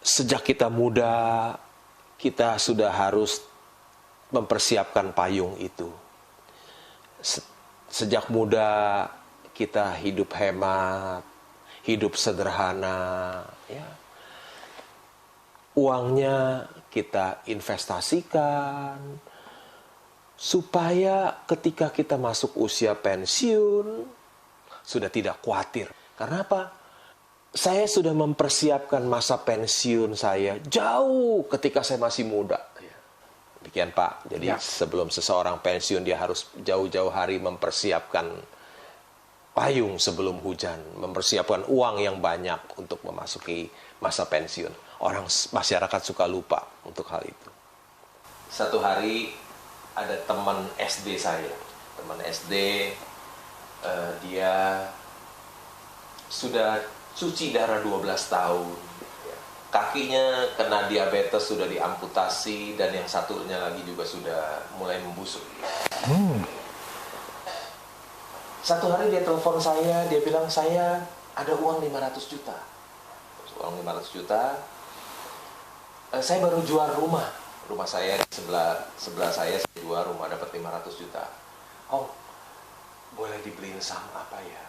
Speaker 2: Sejak kita muda, kita sudah harus mempersiapkan payung itu. Sejak muda kita hidup hemat, hidup sederhana, ya. Uangnya kita investasikan supaya ketika kita masuk usia pensiun sudah tidak khawatir. Karena apa? Saya sudah mempersiapkan masa pensiun saya jauh ketika saya masih muda. Demikian Pak. Jadi sebelum seseorang pensiun dia harus jauh-jauh hari mempersiapkan payung sebelum hujan, mempersiapkan uang yang banyak untuk memasuki masa pensiun. Orang masyarakat suka lupa untuk hal itu. Satu hari ada teman SD saya. Teman SD, dia sudah cuci darah 12 tahun. Kakinya kena diabetes, sudah diamputasi, dan yang satunya lagi juga sudah mulai membusuk. Satu hari dia telepon saya, dia bilang, saya ada uang 500 juta. Uang 500 juta, saya baru jual rumah. Rumah saya di sebelah saya jual rumah, dapat 500 juta. Oh, boleh dibeliin saham apa ya?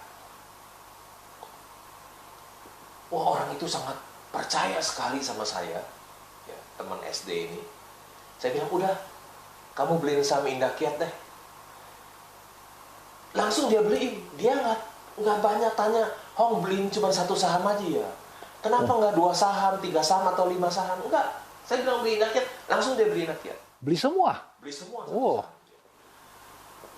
Speaker 2: Wah, orang itu sangat percaya sekali sama saya, ya, teman SD ini. Saya bilang, udah, kamu beliin saham Indakiat deh. Langsung dia beliin. Dia nggak banyak tanya, Hong beliin cuma satu saham aja ya. Kenapa nggak 2 saham, 3 saham, atau 5 saham? Enggak. Saya bilang beli Indakiat, langsung dia beli Indakiat.
Speaker 1: Beli semua?
Speaker 2: Beli semua.
Speaker 1: Oh.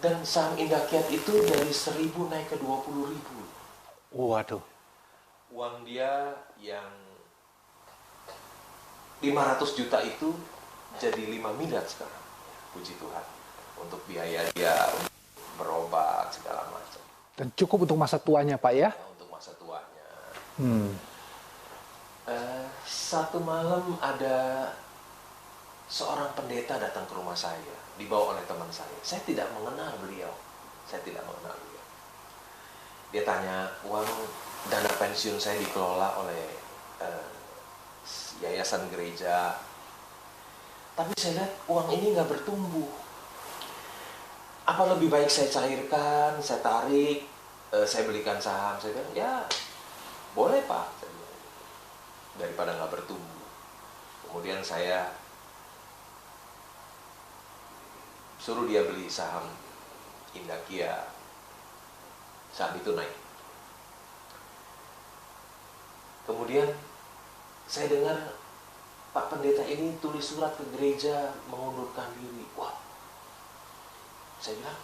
Speaker 2: Dan saham Indakiat itu dari 1.000 naik ke 20.000.
Speaker 1: Waduh.
Speaker 2: Uang dia yang 500 juta itu jadi 5 miliar sekarang. Puji Tuhan. Untuk biaya dia, untuk berobat, segala macam.
Speaker 1: Dan cukup untuk masa tuanya, Pak ya?
Speaker 2: Untuk masa tuanya. Satu malam ada seorang pendeta datang ke rumah saya, dibawa oleh teman saya. Saya tidak mengenal beliau. Dia tanya, uang dana pensiun saya dikelola oleh yayasan gereja. Tapi saya lihat uang ini nggak bertumbuh. Apa lebih baik saya cairkan, saya tarik, saya belikan saham? Saya bilang, ya boleh Pak. Daripada nggak bertumbuh. Kemudian saya suruh dia beli saham Indakiat. Saham itu naik. Kemudian saya dengar Pak Pendeta ini tulis surat ke gereja mengundurkan diri. Wah, saya bilang,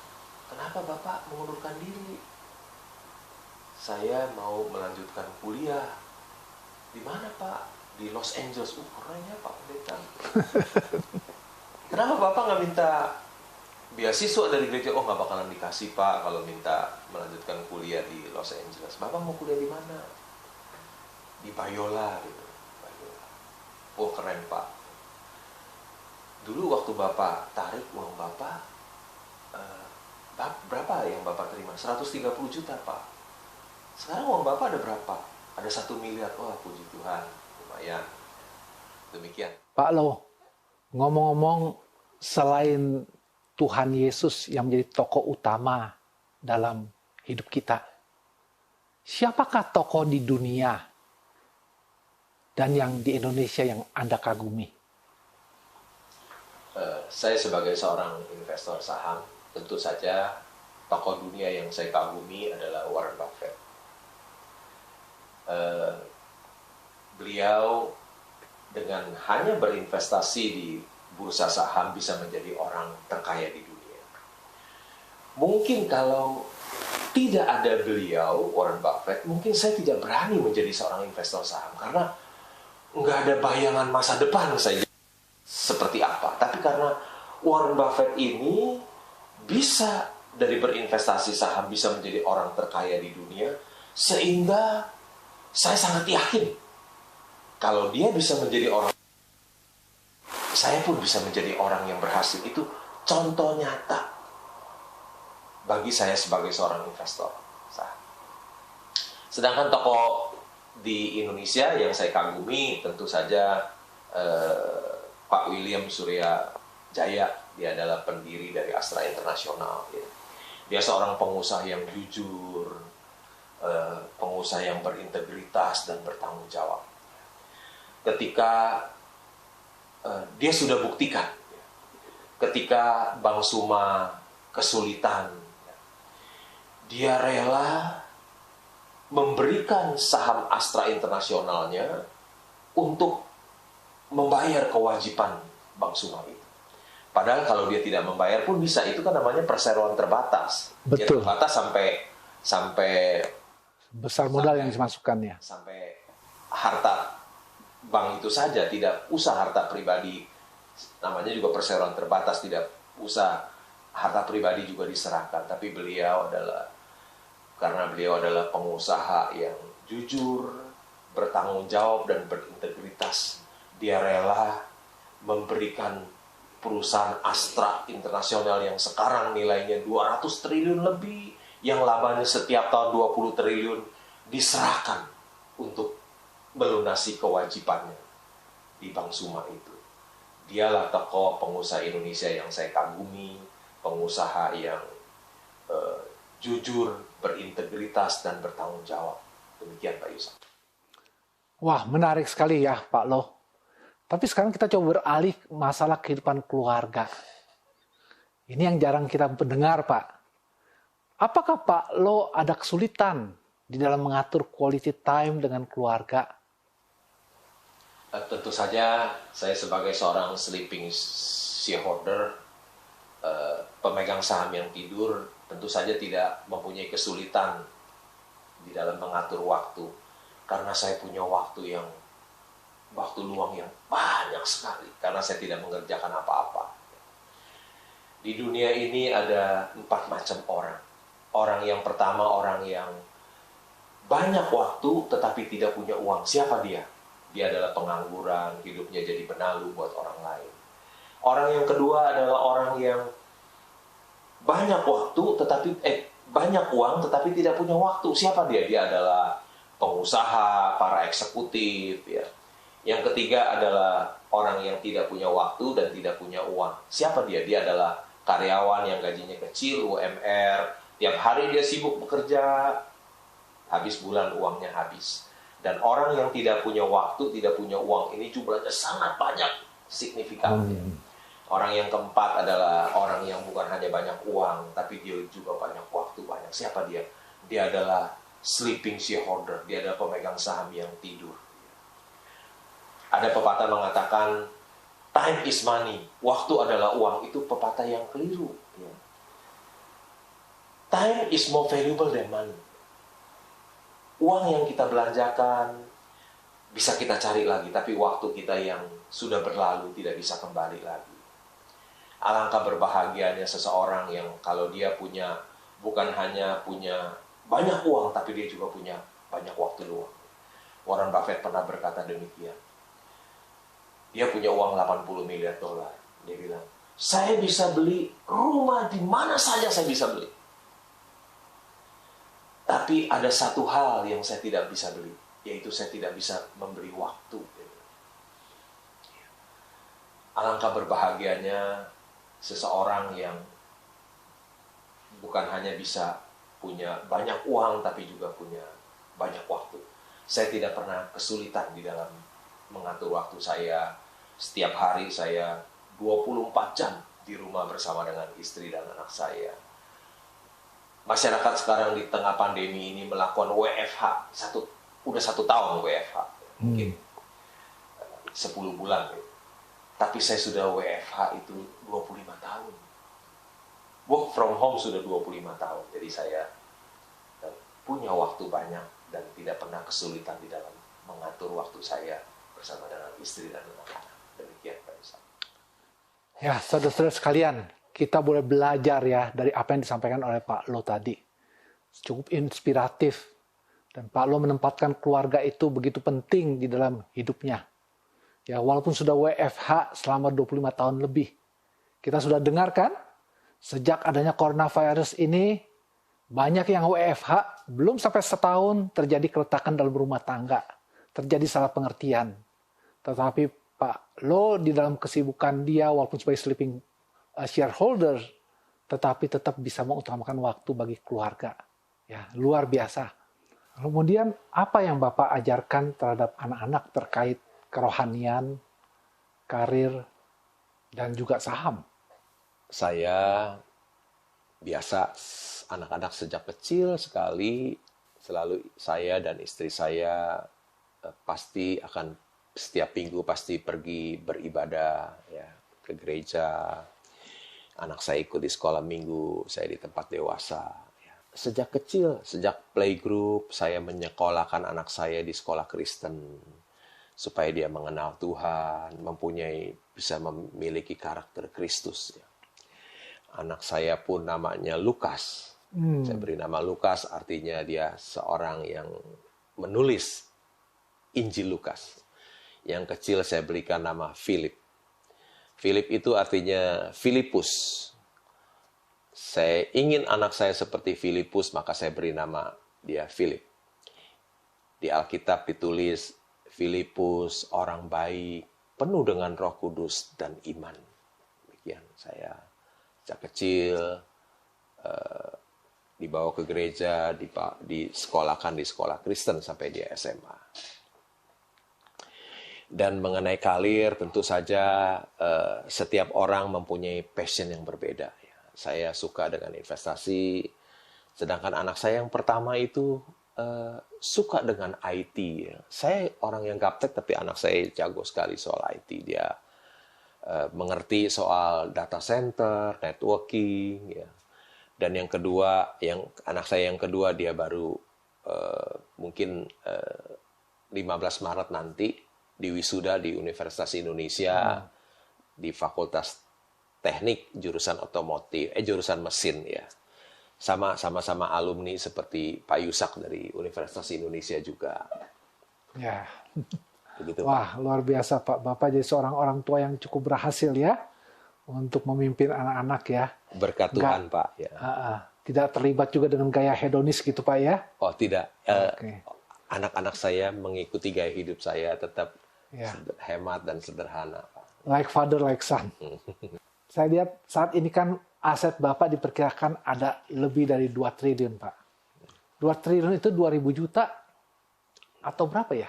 Speaker 2: kenapa Bapak mengundurkan diri? Saya mau melanjutkan kuliah. Di mana Pak? Di Los Angeles. Keren ya Pak Pendeta. Kenapa Bapak nggak minta beasiswa dari gereja? Oh, nggak bakalan dikasih Pak kalau minta melanjutkan kuliah di Los Angeles. Bapak mau kuliah di mana? Di Biola gitu. Biola. Oh, keren Pak. Dulu waktu Bapak tarik uang Bapak, berapa yang Bapak terima? 130 juta Pak. Sekarang uang Bapak ada berapa? Ada 1 miliar. Wah, puji Tuhan, lumayan. Demikian.
Speaker 1: Pak Lo, ngomong-ngomong, selain Tuhan Yesus yang menjadi tokoh utama dalam hidup kita, siapakah tokoh di dunia dan yang di Indonesia yang Anda kagumi?
Speaker 2: Saya sebagai seorang investor saham, tentu saja tokoh dunia yang saya kagumi adalah Warren Buffett. Beliau dengan hanya berinvestasi di bursa saham bisa menjadi orang terkaya di dunia. Mungkin kalau tidak ada beliau, Warren Buffett, mungkin saya tidak berani menjadi seorang investor saham karena nggak ada bayangan masa depan saya seperti apa. Tapi karena Warren Buffett ini bisa dari berinvestasi saham bisa menjadi orang terkaya di dunia, sehingga saya sangat yakin kalau dia bisa menjadi orang, saya pun bisa menjadi orang yang berhasil. Itu contoh nyata bagi saya sebagai seorang investor saham. Sedangkan tokoh di Indonesia yang saya kagumi tentu saja Pak William Surya Jaya. Dia adalah pendiri dari Astra International. Ya. Dia seorang pengusaha yang jujur, pengusaha yang berintegritas dan bertanggung jawab. Ketika dia sudah buktikan, ketika Bank Suma kesulitan, dia rela memberikan saham Astra Internationalnya untuk membayar kewajiban Bank Suma itu. Padahal kalau dia tidak membayar pun bisa, itu kan namanya perseroan terbatas.
Speaker 1: Betul.
Speaker 2: Dia terbatas sampai
Speaker 1: besar modal yang dimasukkannya.
Speaker 2: Sampai harta bank itu saja, tidak usah harta pribadi. Namanya juga perseroan terbatas, tidak usah harta pribadi juga diserahkan. Tapi karena beliau adalah pengusaha yang jujur, bertanggung jawab dan berintegritas, dia rela memberikan perusahaan Astra International yang sekarang nilainya 200 triliun lebih, yang labanya setiap tahun 20 triliun, diserahkan untuk melunasi kewajibannya di Bank Suma itu. Dialah tokoh pengusaha Indonesia yang saya kagumi, pengusaha yang jujur, berintegritas, dan bertanggung jawab. Demikian Pak Yusuf.
Speaker 1: Wah, menarik sekali ya Pak Loh. Tapi sekarang kita coba beralih masalah kehidupan keluarga. Ini yang jarang kita mendengar, Pak. Apakah Pak Loh ada kesulitan di dalam mengatur quality time dengan keluarga?
Speaker 2: Tentu saja saya sebagai seorang sleeping shareholder, pemegang saham yang tidur, tentu saja tidak mempunyai kesulitan di dalam mengatur waktu. Karena saya punya waktu luang yang banyak sekali, karena saya tidak mengerjakan apa-apa. Di dunia ini ada 4 macam orang. Orang yang pertama, orang yang banyak waktu tetapi tidak punya uang. Siapa dia? Dia adalah pengangguran, hidupnya jadi benalu buat orang lain. Orang yang kedua adalah orang yang banyak waktu tetapi banyak uang tetapi tidak punya waktu. Siapa dia? Dia adalah pengusaha, para eksekutif, ya. Yang ketiga adalah orang yang tidak punya waktu dan tidak punya uang. Siapa dia? Dia adalah karyawan yang gajinya kecil, UMR. Tiap hari dia sibuk bekerja, habis bulan uangnya habis. Dan orang yang tidak punya waktu, tidak punya uang, ini jumlahnya sangat banyak, signifikan. Orang yang keempat adalah orang yang bukan hanya banyak uang, tapi dia juga banyak waktu, banyak. Siapa dia? Dia adalah sleeping shareholder, dia adalah pemegang saham yang tidur. Ada pepatah mengatakan, time is money, waktu adalah uang. Itu pepatah yang keliru. Ya. Time is more valuable than money. Uang yang kita belanjakan bisa kita cari lagi, tapi waktu kita yang sudah berlalu tidak bisa kembali lagi. Alangkah berbahagianya seseorang yang kalau dia punya, bukan hanya punya banyak uang, tapi dia juga punya banyak waktu luang. Warren Buffett pernah berkata demikian. Dia punya uang 80 miliar dolar. Dia bilang, saya bisa beli rumah di mana saja saya bisa beli. Tapi ada satu hal yang saya tidak bisa beli, yaitu saya tidak bisa memberi waktu. Alangkah berbahagianya seseorang yang bukan hanya bisa punya banyak uang, tapi juga punya banyak waktu. Saya tidak pernah kesulitan di dalam mengatur waktu saya. Setiap hari saya 24 jam di rumah bersama dengan istri dan anak saya. Masyarakat sekarang di tengah pandemi ini melakukan WFH. Udah 1 tahun WFH. Mungkin 10 bulan. Tapi saya sudah WFH itu 25 tahun. Work from home sudah 25 tahun. Jadi saya punya waktu banyak dan tidak pernah kesulitan di dalam mengatur waktu saya bersama dengan istri dan anak-anak. Demikian, Pak Yusak.
Speaker 1: Ya, saudara-saudara sekalian, kita boleh belajar ya dari apa yang disampaikan oleh Pak Lo tadi. Cukup inspiratif. Dan Pak Lo menempatkan keluarga itu begitu penting di dalam hidupnya. Ya, walaupun sudah WFH selama 25 tahun lebih. Kita sudah dengarkan, sejak adanya coronavirus ini, banyak yang WFH, belum sampai setahun terjadi keretakan dalam rumah tangga. Terjadi salah pengertian. Tetapi Pak Lo di dalam kesibukan dia, walaupun sebagai sleeping shareholder, tetapi tetap bisa mengutamakan waktu bagi keluarga. Ya, luar biasa. Kemudian apa yang Bapak ajarkan terhadap anak-anak terkait kerohanian, karir, dan juga saham?
Speaker 2: Saya biasa anak-anak sejak kecil sekali, selalu saya dan istri saya pasti akan setiap minggu pasti pergi beribadah ya, ke gereja. Anak saya ikut di sekolah minggu, saya di tempat dewasa. Ya. Sejak kecil, sejak playgroup, saya menyekolahkan anak saya di sekolah Kristen supaya dia mengenal Tuhan, bisa memiliki karakter Kristus. Ya. Anak saya pun namanya Lukas. Saya beri nama Lukas, artinya dia seorang yang menulis Injil Lukas. Yang kecil saya berikan nama Philip. Philip itu artinya Filipus. Saya ingin anak saya seperti Filipus, maka saya beri nama dia Philip. Di Alkitab ditulis Filipus, orang baik, penuh dengan Roh Kudus dan iman. Demikian saya sejak kecil dibawa ke gereja, disekolahkan di sekolah Kristen sampai dia SMA. Dan mengenai karir, tentu saja setiap orang mempunyai passion yang berbeda. Saya suka dengan investasi, sedangkan anak saya yang pertama itu suka dengan IT. Saya orang yang gaptek, tapi anak saya jago sekali soal IT. Dia mengerti soal data center, networking. Ya. Dan yang kedua, anak saya yang kedua, dia baru mungkin 15 Maret nanti, di wisuda di Universitas Indonesia di Fakultas Teknik jurusan otomotif, jurusan mesin ya. Sama-sama alumni seperti Pak Yusak dari Universitas Indonesia juga.
Speaker 1: Ya.
Speaker 2: Begitu,
Speaker 1: wah,
Speaker 2: Pak.
Speaker 1: luar biasa Pak. Bapak jadi seorang orang tua yang cukup berhasil ya untuk memimpin anak-anak ya.
Speaker 2: Berkat Tuhan, Pak. Ya.
Speaker 1: Tidak terlibat juga dengan gaya hedonis gitu Pak ya?
Speaker 2: Oh, tidak.
Speaker 1: Okay.
Speaker 2: Anak-anak saya mengikuti gaya hidup saya tetap hemat dan sederhana, Pak.
Speaker 1: Like father, like son. Saya lihat saat ini kan aset Bapak diperkirakan ada lebih dari 2 triliun, Pak. 2 triliun itu 2.000 juta atau berapa ya?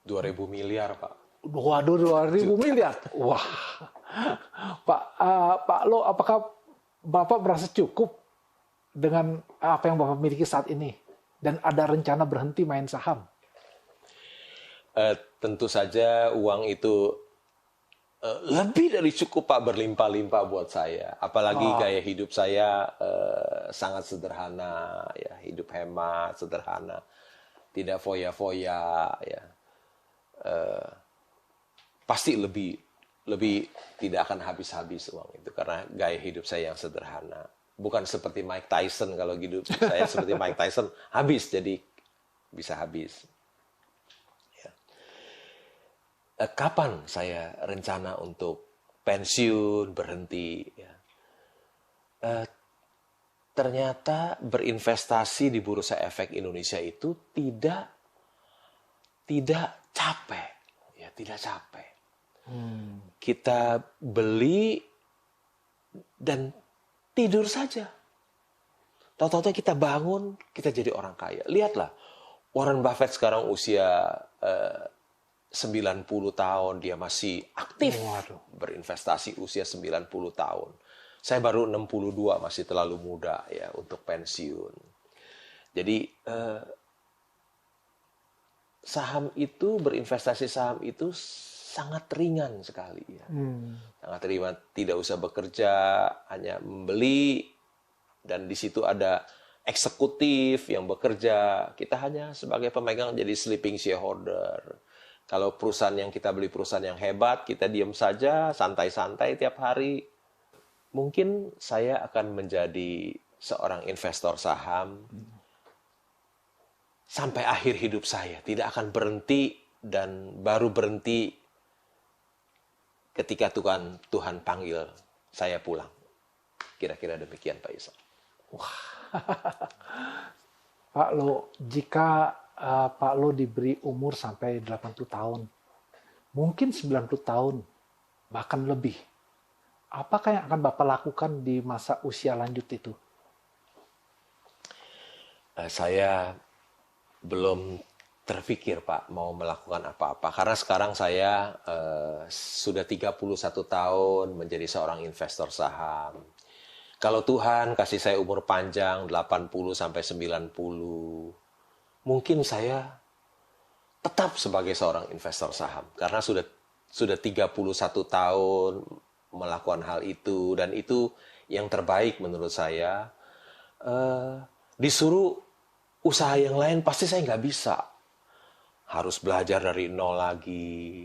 Speaker 2: 2.000 miliar, Pak.
Speaker 1: Waduh, 2.000 miliar. Wah. Pak Lo, apakah Bapak merasa cukup dengan apa yang Bapak miliki saat ini? Dan ada rencana berhenti main saham?
Speaker 2: Tentu saja uang itu lebih dari cukup, Pak, berlimpah-limpah buat saya. Apalagi gaya hidup saya sangat sederhana, ya, hidup hemat, sederhana, tidak foya-foya, ya. Pasti lebih tidak akan habis-habis uang itu karena gaya hidup saya yang sederhana. Bukan seperti Mike Tyson, kalau hidup saya seperti Mike Tyson habis, jadi bisa habis. Kapan saya rencana untuk pensiun, berhenti? Ya. Ternyata berinvestasi di Bursa Efek Indonesia itu tidak capek, ya, tidak capek. Kita beli dan tidur saja. Tahu-tahu kita bangun, kita jadi orang kaya. Lihatlah, Warren Buffett sekarang usia 90 tahun dia masih aktif
Speaker 1: Waduh.
Speaker 2: berinvestasi usia 90 tahun. Saya baru 62, masih terlalu muda ya untuk pensiun. Jadi berinvestasi saham itu sangat ringan sekali ya. Sangat ringan, tidak usah bekerja, hanya membeli, dan di situ ada eksekutif yang bekerja. Kita hanya sebagai pemegang jadi sleeping shareholder. Kalau perusahaan yang kita beli perusahaan yang hebat, kita diam saja, santai-santai tiap hari. Mungkin saya akan menjadi seorang investor saham sampai akhir hidup saya. Tidak akan berhenti, dan baru berhenti ketika Tuhan panggil saya pulang. Kira-kira demikian, Pak Isa.
Speaker 1: Pak Lo, jika Pak Lo diberi umur sampai 80 tahun, mungkin 90 tahun, bahkan lebih, apakah yang akan Bapak lakukan di masa usia lanjut itu?
Speaker 2: Saya belum terpikir, Pak, mau melakukan apa-apa. Karena sekarang saya sudah 31 tahun menjadi seorang investor saham. Kalau Tuhan kasih saya umur panjang 80 sampai 90, mungkin saya tetap sebagai seorang investor saham. Karena sudah 31 tahun melakukan hal itu, dan itu yang terbaik menurut saya. Disuruh usaha yang lain pasti saya nggak bisa. Harus belajar dari nol lagi.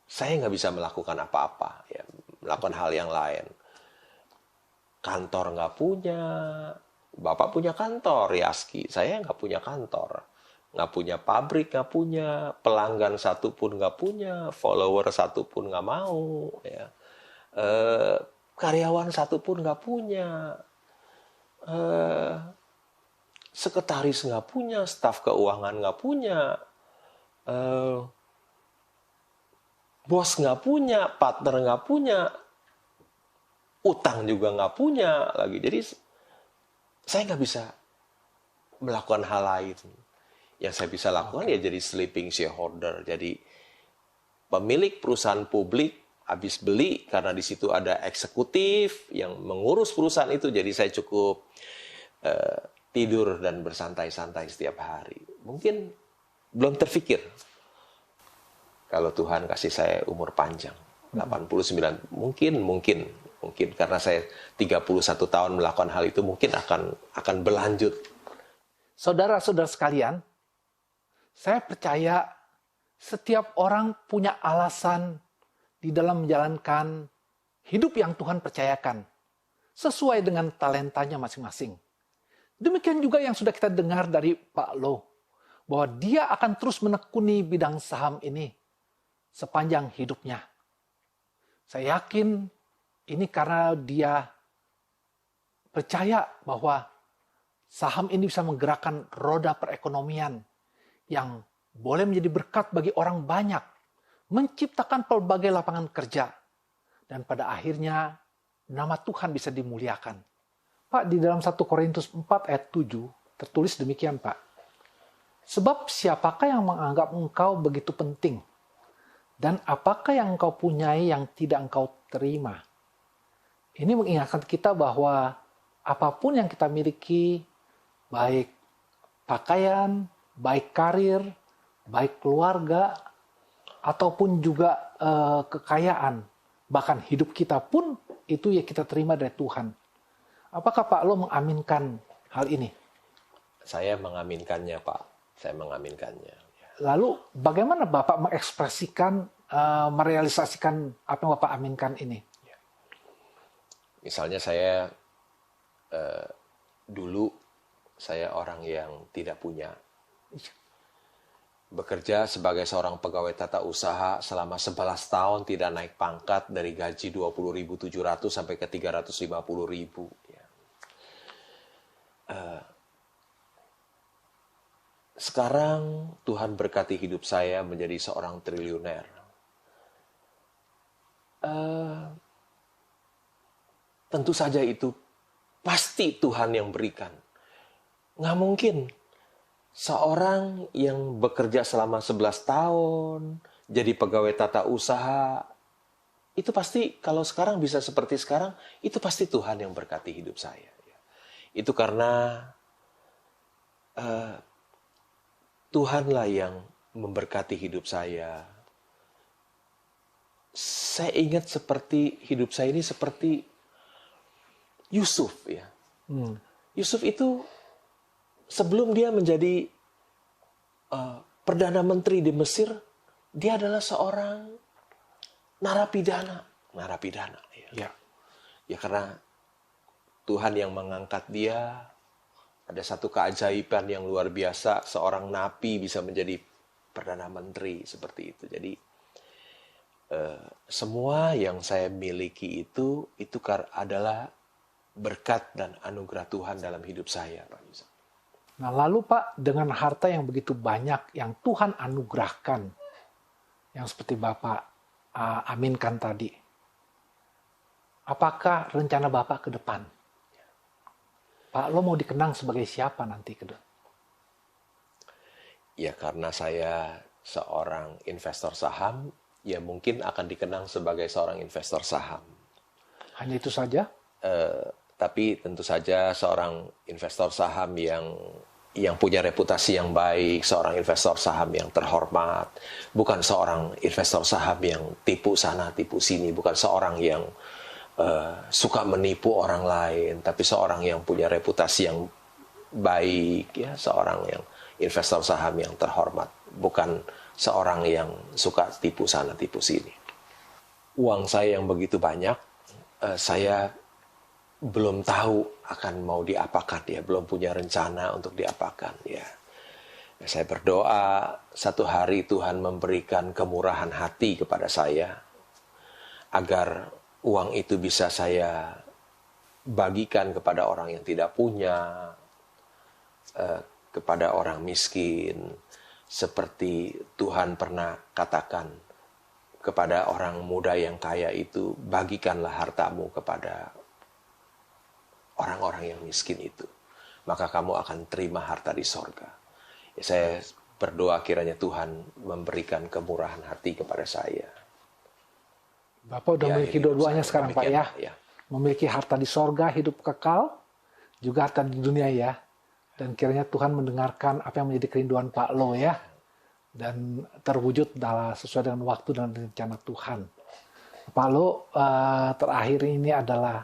Speaker 2: Saya nggak bisa melakukan apa-apa, ya, melakukan hal yang lain. Kantor nggak punya, Bapak punya kantor, Yaski. Saya nggak punya kantor. Nggak punya pabrik, nggak punya. Pelanggan satu pun nggak punya. Follower satu pun nggak mau. Ya. Karyawan satu pun nggak punya. Sekretaris nggak punya. Staf keuangan nggak punya. Bos nggak punya. Partner nggak punya. Utang juga nggak punya lagi. Jadi saya nggak bisa melakukan hal lain. Yang saya bisa lakukan ya jadi sleeping shareholder. Jadi pemilik perusahaan publik habis beli, karena di situ ada eksekutif yang mengurus perusahaan itu. Jadi saya cukup tidur dan bersantai-santai setiap hari. Mungkin belum terfikir kalau Tuhan kasih saya umur panjang 89. Mungkin karena saya 31 tahun melakukan hal itu, mungkin akan berlanjut.
Speaker 1: Saudara-saudara sekalian, saya percaya setiap orang punya alasan di dalam menjalankan hidup yang Tuhan percayakan, sesuai dengan talentanya masing-masing. Demikian juga yang sudah kita dengar dari Pak Lo, bahwa dia akan terus menekuni bidang saham ini sepanjang hidupnya. Saya yakin ini karena dia percaya bahwa saham ini bisa menggerakkan roda perekonomian yang boleh menjadi berkat bagi orang banyak, menciptakan pelbagai lapangan kerja, dan pada akhirnya nama Tuhan bisa dimuliakan. Pak, di dalam 1 Korintus 4 ayat 7 tertulis demikian, Pak. Sebab siapakah yang menganggap engkau begitu penting? Dan apakah yang engkau punyai yang tidak engkau terima? Ini mengingatkan kita bahwa apapun yang kita miliki, baik pakaian, baik karir, baik keluarga, ataupun juga kekayaan, bahkan hidup kita pun itu ya kita terima dari Tuhan. Apakah Pak Lo mengaminkan hal ini?
Speaker 2: Saya mengaminkannya, Pak. Saya mengaminkannya.
Speaker 1: Lalu bagaimana Bapak mengekspresikan, merealisasikan apa yang Bapak aminkan ini?
Speaker 2: Misalnya saya dulu saya orang yang tidak punya. Bekerja sebagai seorang pegawai tata usaha selama 11 tahun tidak naik pangkat dari gaji 20.700 sampai ke 350.000. Ya. Sekarang Tuhan berkati hidup saya menjadi seorang triliuner. Tentu saja itu pasti Tuhan yang berikan. Nggak mungkin seorang yang bekerja selama 11 tahun, jadi pegawai tata usaha, itu pasti kalau sekarang bisa seperti sekarang, itu pasti Tuhan yang berkati hidup saya. Itu karena Tuhanlah yang memberkati hidup saya. Saya ingat seperti hidup saya ini seperti Yusuf ya. Yusuf itu sebelum dia menjadi Perdana Menteri di Mesir, dia adalah seorang narapidana. Ya. Ya karena Tuhan yang mengangkat dia, ada satu keajaiban yang luar biasa, seorang napi bisa menjadi Perdana Menteri seperti itu. Jadi semua yang saya miliki itu adalah berkat dan anugerah Tuhan dalam hidup saya, Pak Yusuf.
Speaker 1: Nah lalu Pak, dengan harta yang begitu banyak yang Tuhan anugerahkan, yang seperti Bapak aminkan tadi, apakah rencana Bapak ke depan? Pak, lo mau dikenang sebagai siapa nanti ke depan?
Speaker 2: Ya karena saya seorang investor saham, ya mungkin akan dikenang sebagai seorang investor saham.
Speaker 1: Hanya itu saja?
Speaker 2: Tapi tentu saja seorang investor saham yang punya reputasi yang baik, seorang investor saham yang terhormat, bukan seorang investor saham yang tipu sana, tipu sini, bukan seorang yang suka menipu orang lain, tapi seorang yang punya reputasi yang baik, ya, seorang yang investor saham yang terhormat, bukan seorang yang suka tipu sana, tipu sini. Uang saya yang begitu banyak, saya belum tahu akan mau diapakan ya, belum punya rencana untuk diapakan ya. Saya berdoa satu hari Tuhan memberikan kemurahan hati kepada saya agar uang itu bisa saya bagikan kepada orang yang tidak punya, kepada orang miskin, seperti Tuhan pernah katakan kepada orang muda yang kaya itu, bagikanlah hartamu kepada orang-orang yang miskin itu, maka kamu akan terima harta di sorga. Ya, saya berdoa kiranya Tuhan memberikan kemurahan hati kepada saya.
Speaker 1: Bapak udah memiliki dua-duanya sekarang Pak ya?
Speaker 2: Ya.
Speaker 1: Memiliki harta di sorga, hidup kekal, juga harta di dunia ya. Dan kiranya Tuhan mendengarkan apa yang menjadi kerinduan Pak Lo ya. Dan terwujud sesuai dengan waktu dan rencana Tuhan. Pak Lo, terakhir ini adalah,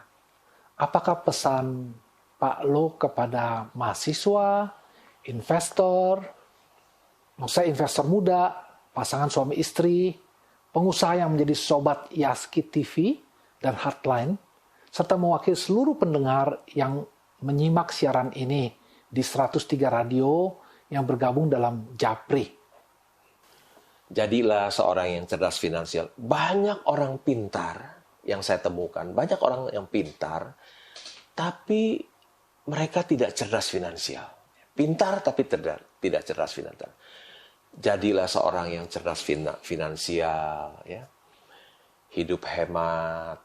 Speaker 1: apakah pesan Pak Lo kepada mahasiswa, investor, maksudnya investor muda, pasangan suami istri, pengusaha yang menjadi sobat Yaski TV dan Heartline, serta mewakili seluruh pendengar yang menyimak siaran ini di 103 radio yang bergabung dalam Japri?
Speaker 2: Jadilah seorang yang cerdas finansial. Banyak orang pintar yang saya temukan, banyak orang yang pintar, tapi mereka tidak cerdas finansial. Pintar tapi tidak cerdas finansial. Jadilah seorang yang cerdas finansial, ya. Hidup hemat,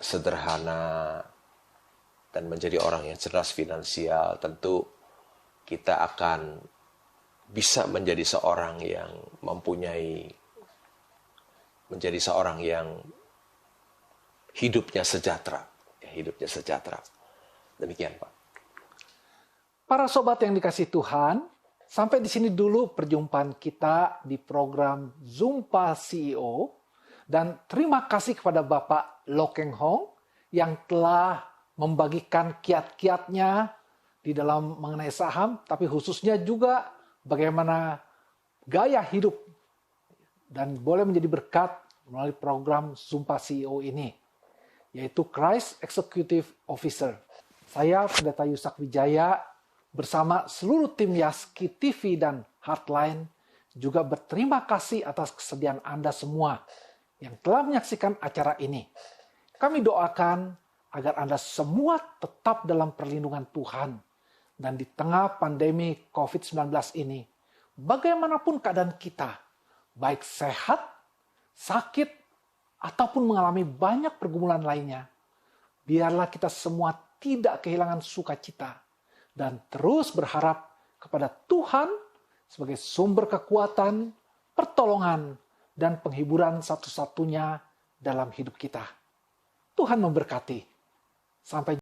Speaker 2: sederhana, dan menjadi orang yang cerdas finansial. Tentu kita akan bisa menjadi seorang yang menjadi seorang yang hidupnya sejahtera. Hidupnya sejahtera. Demikian, Pak.
Speaker 1: Para sobat yang dikasih Tuhan, sampai di sini dulu perjumpaan kita di program Zumpa CEO. Dan terima kasih kepada Bapak Lo Keng Hong yang telah membagikan kiat-kiatnya di dalam mengenai saham, tapi khususnya juga bagaimana gaya hidup dan boleh menjadi berkat melalui program Zumpa CEO ini, yaitu Christ Executive Officer. Saya, Pendeta Yusak Wijaya, bersama seluruh tim Yaski TV dan Heartline, juga berterima kasih atas kesediaan Anda semua yang telah menyaksikan acara ini. Kami doakan agar Anda semua tetap dalam perlindungan Tuhan. Dan di tengah pandemi COVID-19 ini, bagaimanapun keadaan kita, baik sehat, sakit, ataupun mengalami banyak pergumulan lainnya, biarlah kita semua tidak kehilangan sukacita dan terus berharap kepada Tuhan sebagai sumber kekuatan, pertolongan, dan penghiburan satu-satunya dalam hidup kita. Tuhan memberkati. Sampai